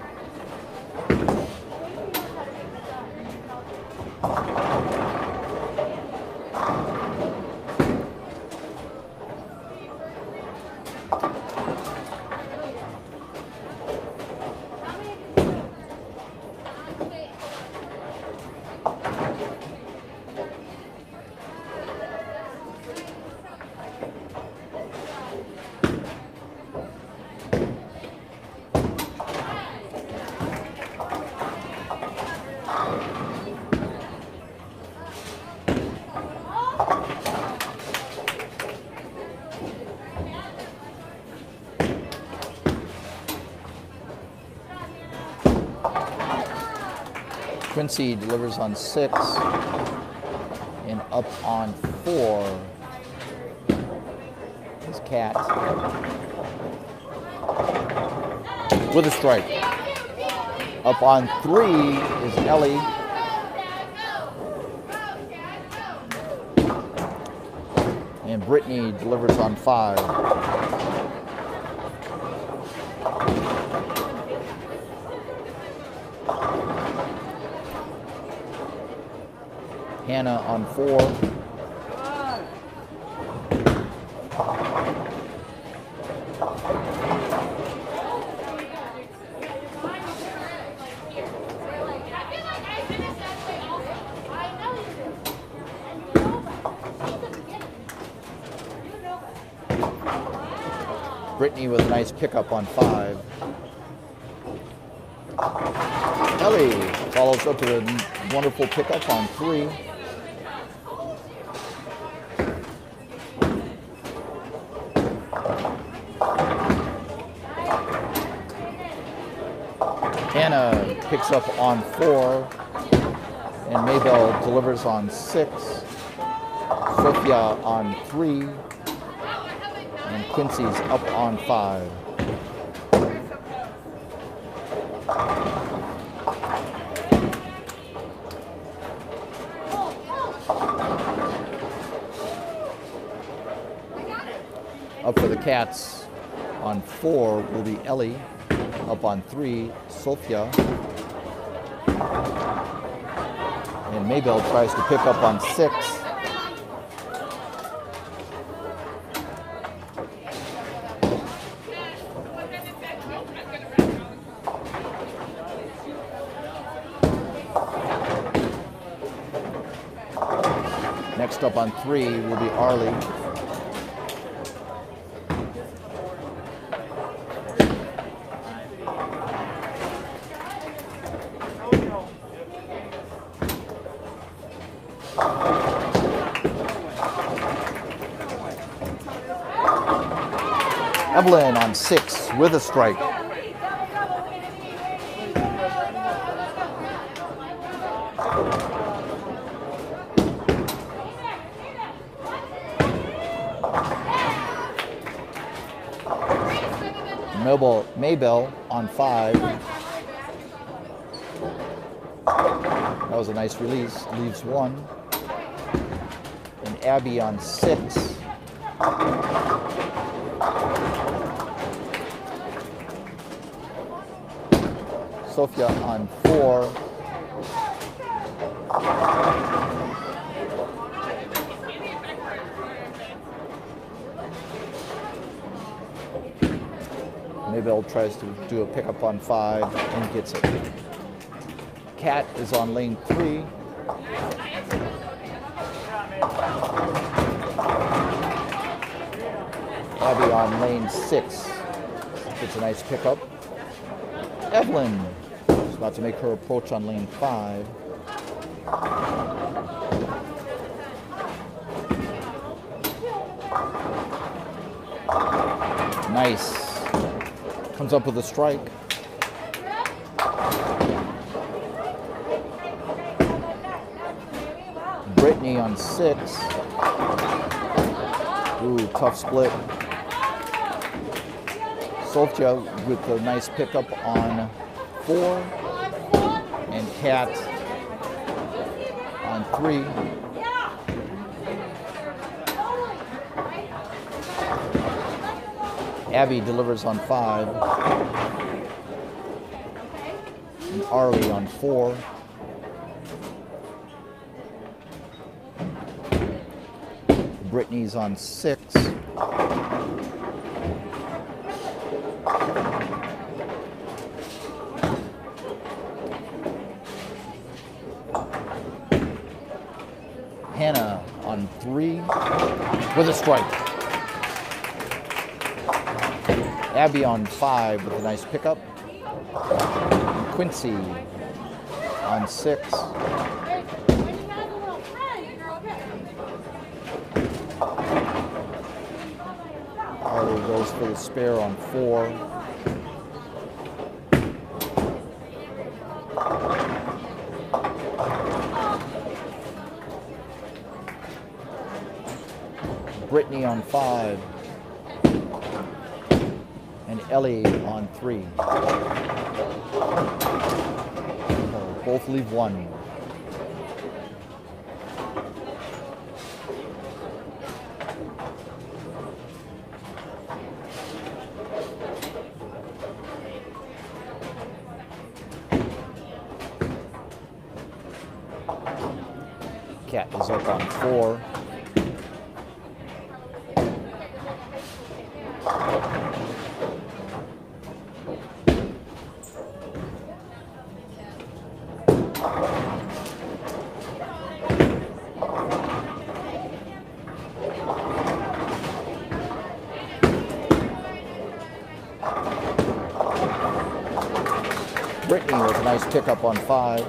Quincy delivers on 6 and up on 4 is Cat with a strike. Up on 3 is Ellie. And Brittany delivers on 5. Hannah on 4. Brittany with a nice pickup on 5. Ellie follows up with a wonderful pickup on 3. Hannah picks up on 4, and Maybell delivers on 6. Sophia on 3, and Quincy's up on 5. Up for the Cats on 4 will be Ellie. Up on 3, Sophia. And Maybell tries to pick up on 6. Next up on 3 will be Arlie. Evelyn on 6 with a strike. Maybell on 5. That was a nice release. Leaves 1. And Abby on 6. Sophia on 4. Maybell tries to do a pickup on 5 and gets it. Cat is on lane 3. Abby on lane 6 gets a nice pickup. Evelyn is about to make her approach on lane 5. Nice. Comes up with a strike. Brittany on 6. Ooh, tough split. Sophia with a nice pickup on 4. And Kat on 3. Abby delivers on 5. And Arlie on 4. Brittany's on 6. Hannah on 3 with a strike. Abby on 5 with a nice pickup. And Quincy on 6. Arlie goes for the spare on 4. Brittany on 5. And Ellie on 3. So both leave 1. Cat is up on 4. Brittany with a nice pickup on 5.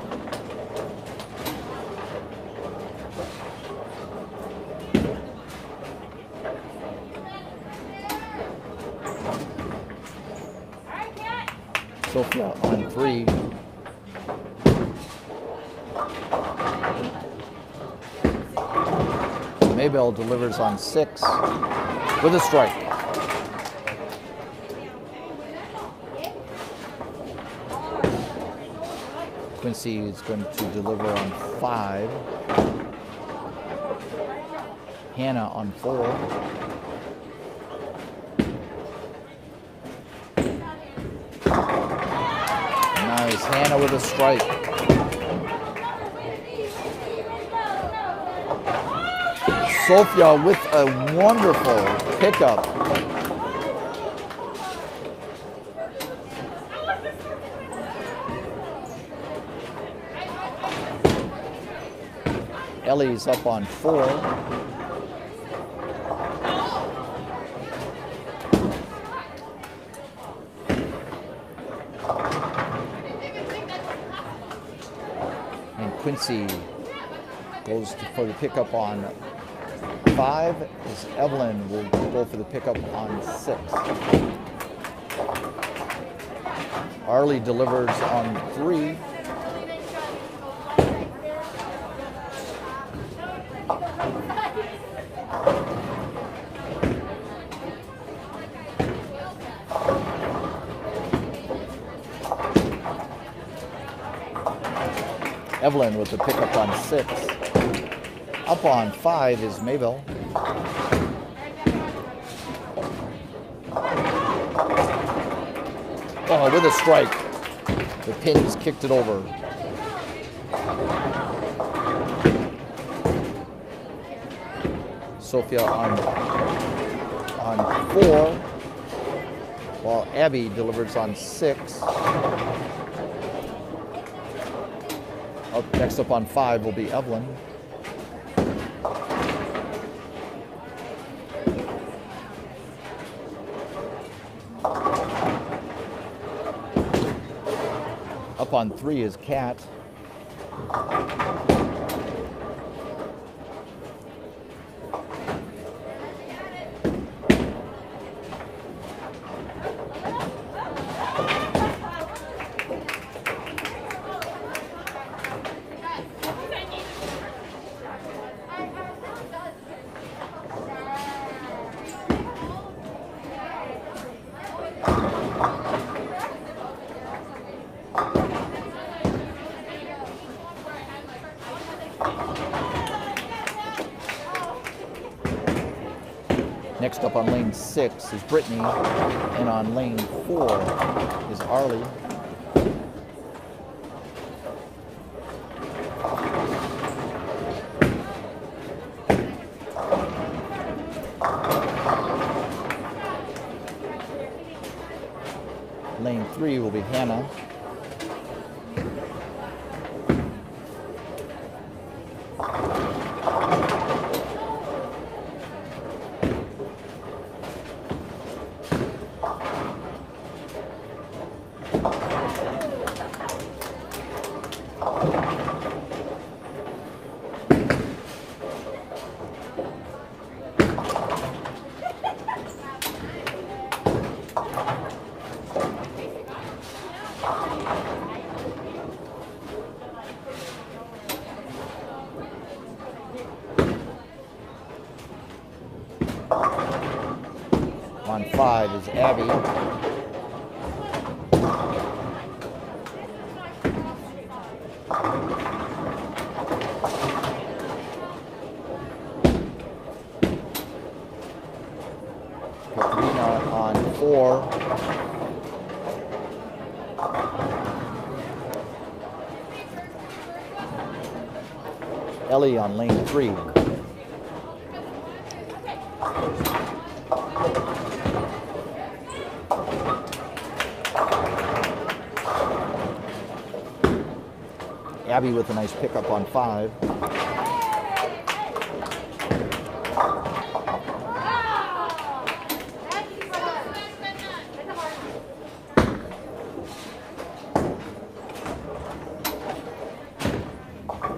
Sophia on 3. Maybell delivers on 6 with a strike. Quincy is going to deliver on 5. Hannah on 4. Nice, Hannah with a strike. Sophia with a wonderful pickup. Ellie's up on 4. And Quincy goes for the pickup on 5. As Evelyn will go for the pickup on 6. Arlie delivers on 3. Evelyn with the pickup on 6. Up on 5 is Maybell. Oh, with a strike. The pins kicked it over. Sophia on 4, while Abby delivers on 6. Next up on 5 will be Evelyn. Up on 3 is Kat. Next up on lane 6 is Brittany, and on lane 4 is Arlie. Lane 3 will be Hannah. On 5 is Abby. Katrina on 4. Ellie on lane 3. Abby with a nice pickup on 5.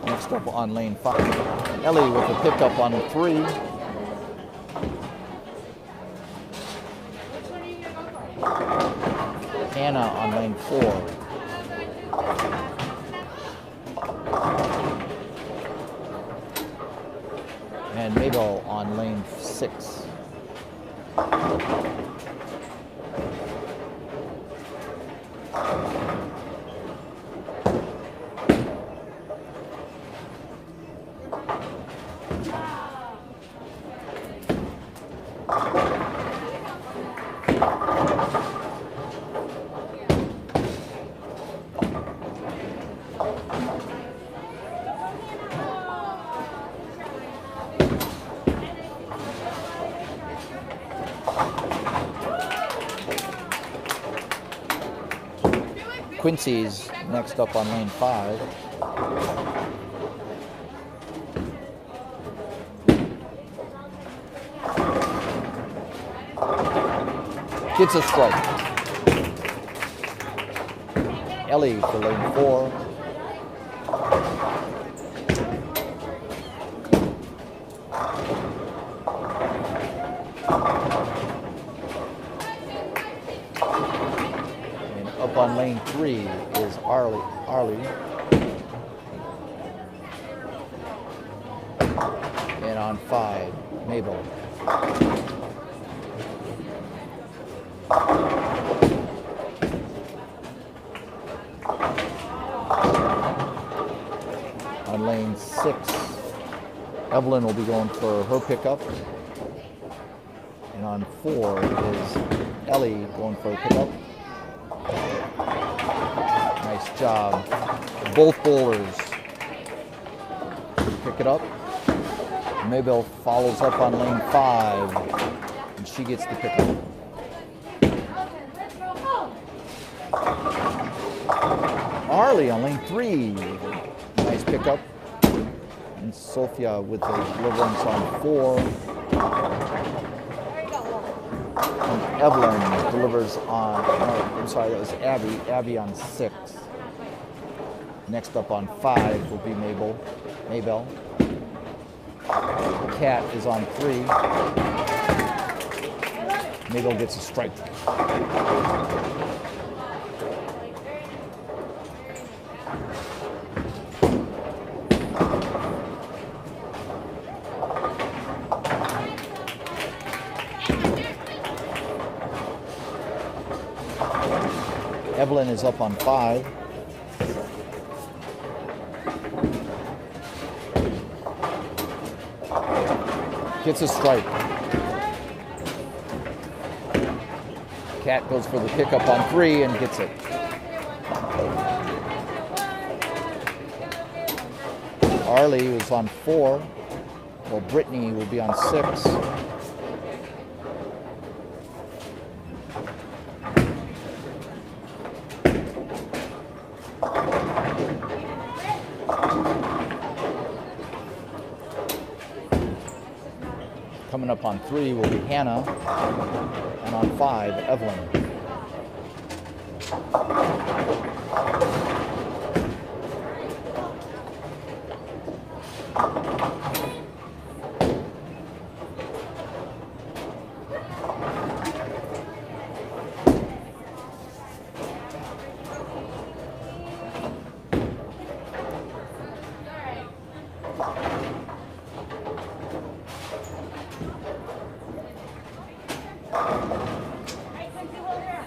Next up on lane 5, Ellie with a pickup on 3. Hannah on lane 4. And Mabel on lane 6. Quincy's next up on lane 5. Gets a strike. Ellie for lane 4. Up on lane 3 is Arlie. And on 5, Mabel. On lane 6, Evelyn will be going for her pickup. And on 4 is Ellie going for a pickup. Nice job. Both bowlers pick it up. Mabel follows up on lane 5, and she gets the pickup. Arlie on lane 3. Nice pickup. And Sophia with the deliverance on 4. And Evelyn delivers on, no, I'm sorry, that was Abby. Abby on 6. Next up on 5 will be Mabel. Kat is on 3. Mabel gets a strike. Evelyn is up on 5. Gets a strike. Kat goes for the pickup on 3 and gets it. Arlie is on 4. Well, Brittany will be on 6. Coming up on 3 will be Hannah, and on 5, Evelyn. Hey, Quincy, hold her up.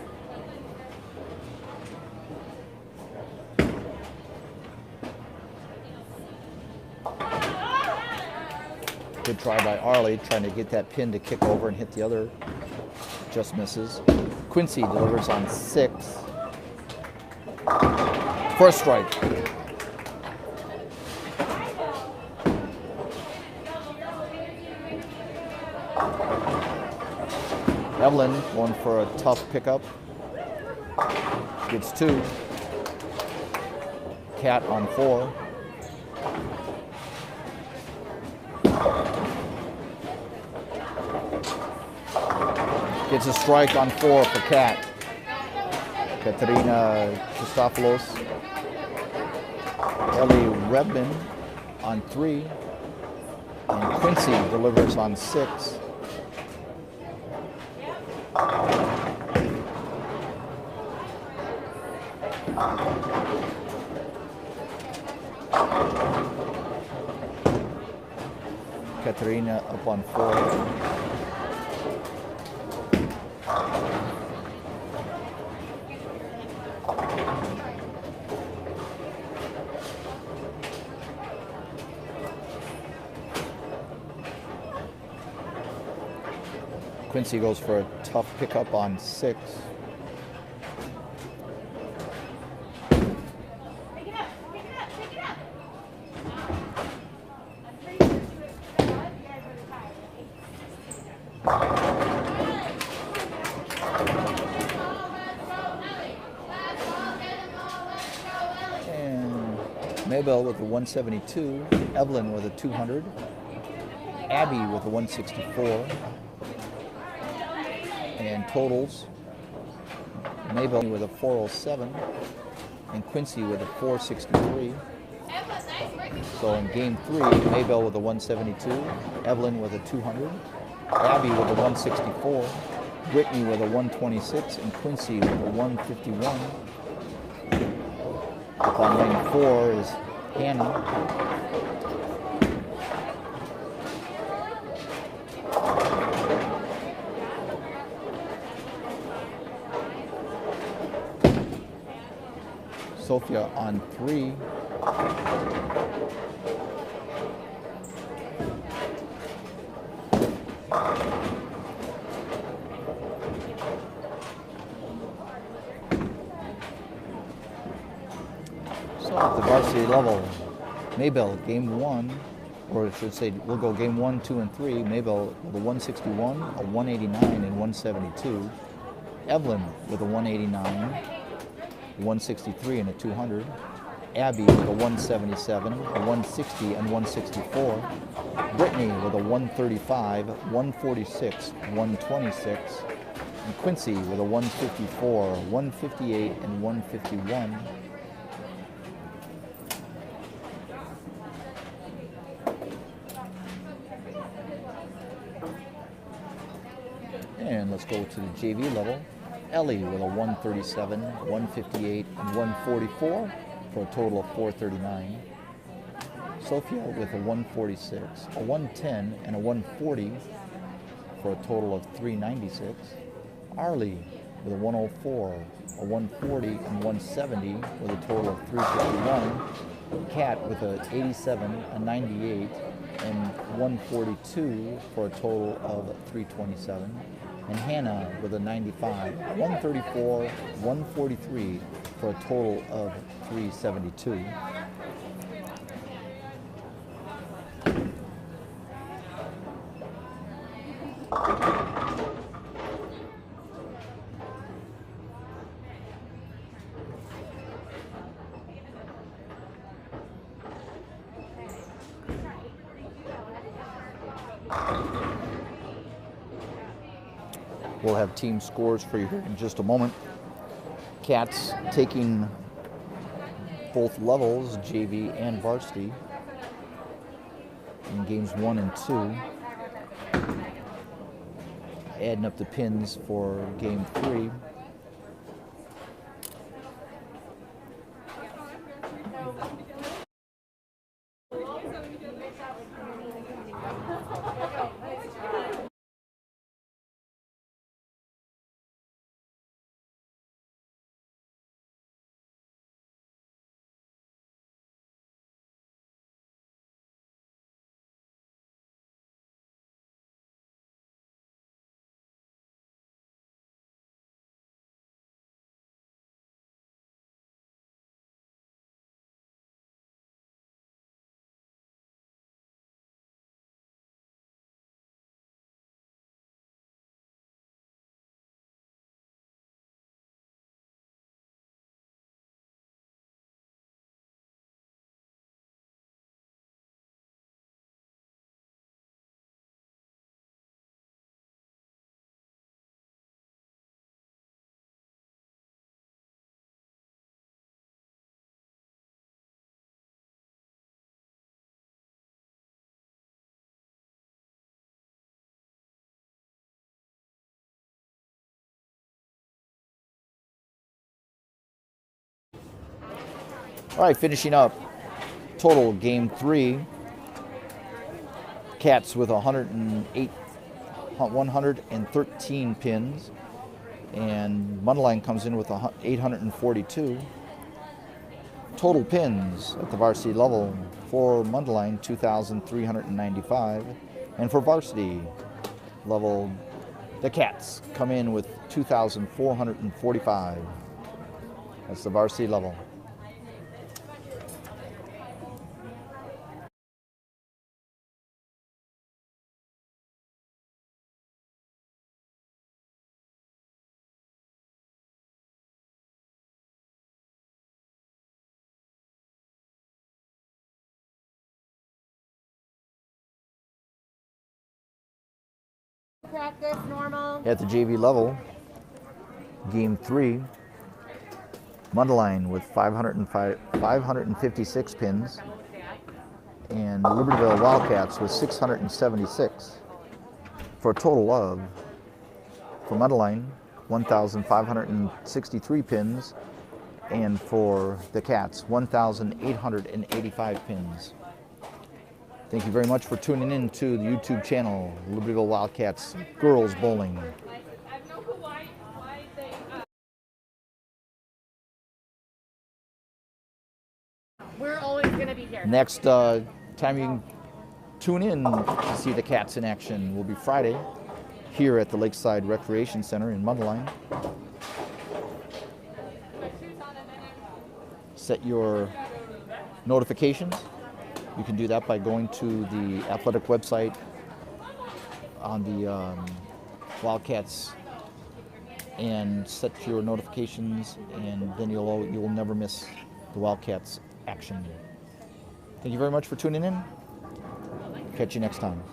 Good try by Arlie, trying to get that pin to kick over and hit the other. Just misses. Quincy delivers on 6. For a strike. Evelyn going for a tough pickup. Gets 2. Cat on 4. Gets a strike on 4 for Cat. Katerina Christopoulos. Ellie Rebman on 3. And Quincy delivers on 6. Katerina up on 4. Quincy goes for a tough pickup on 6. Pick it up, pick it up, pick it up. I'm pretty sure she was you guys were tired. And Maybell with a 172. Evelyn with a 200. Abby with a 164. And totals, Maybell with a 407 and Quincy with a 463. So in game 3, Maybell with a 172, Evelyn with a 200, Abby with a 164, Brittany with a 126, and Quincy with a 151. Up on lane 4 is Hannah. Sophia on 3. So at the varsity level, Maybell game 1, or I should say we'll go game 1, 2, and 3. Maybell with a 161, a 189, and 172. Evelyn with a 189. 163 and a 200. Abby with a 177, a 160, and 164. Brittany with a 135, 146, 126. And Quincy with a 154, 158, and 151. And let's go to the JV level. Ellie with a 137, 158, and 144 for a total of 439. Sophia with a 146, a 110, and a 140 for a total of 396. Arlie with a 104, a 140, and 170 with a total of 351. Kat with a 87, a 98, and 142 for a total of 327. And Hannah with a 95, 134, 143 for a total of 372. We'll have team scores for you here in just a moment. Cats taking both levels, JV and varsity, in games 1 and 2. Adding up the pins for game 3. All right, finishing up total game 3. Cats with 113 pins, and Mundelein comes in with 842. Total pins at the varsity level for Mundelein 2,395, and for varsity level, the Cats come in with 2,445. That's the varsity level. Practice normal. At the JV level, game 3, Mundelein with 556 pins, and Libertyville Wildcats with 676, for a total of, for Mundelein, 1,563 pins, and for the Cats, 1,885 pins. Thank you very much for tuning in to the YouTube channel, Libertyville Wildcats Girls Bowling. We're always going to be here. Next time you can tune in to see the Cats in action will be Friday here at the Lakeside Recreation Center in Mundelein. Set your notifications. You can do that by going to the athletic website on the Wildcats and set your notifications, and then you'll never miss the Wildcats action. Thank you very much for tuning in. Catch you next time.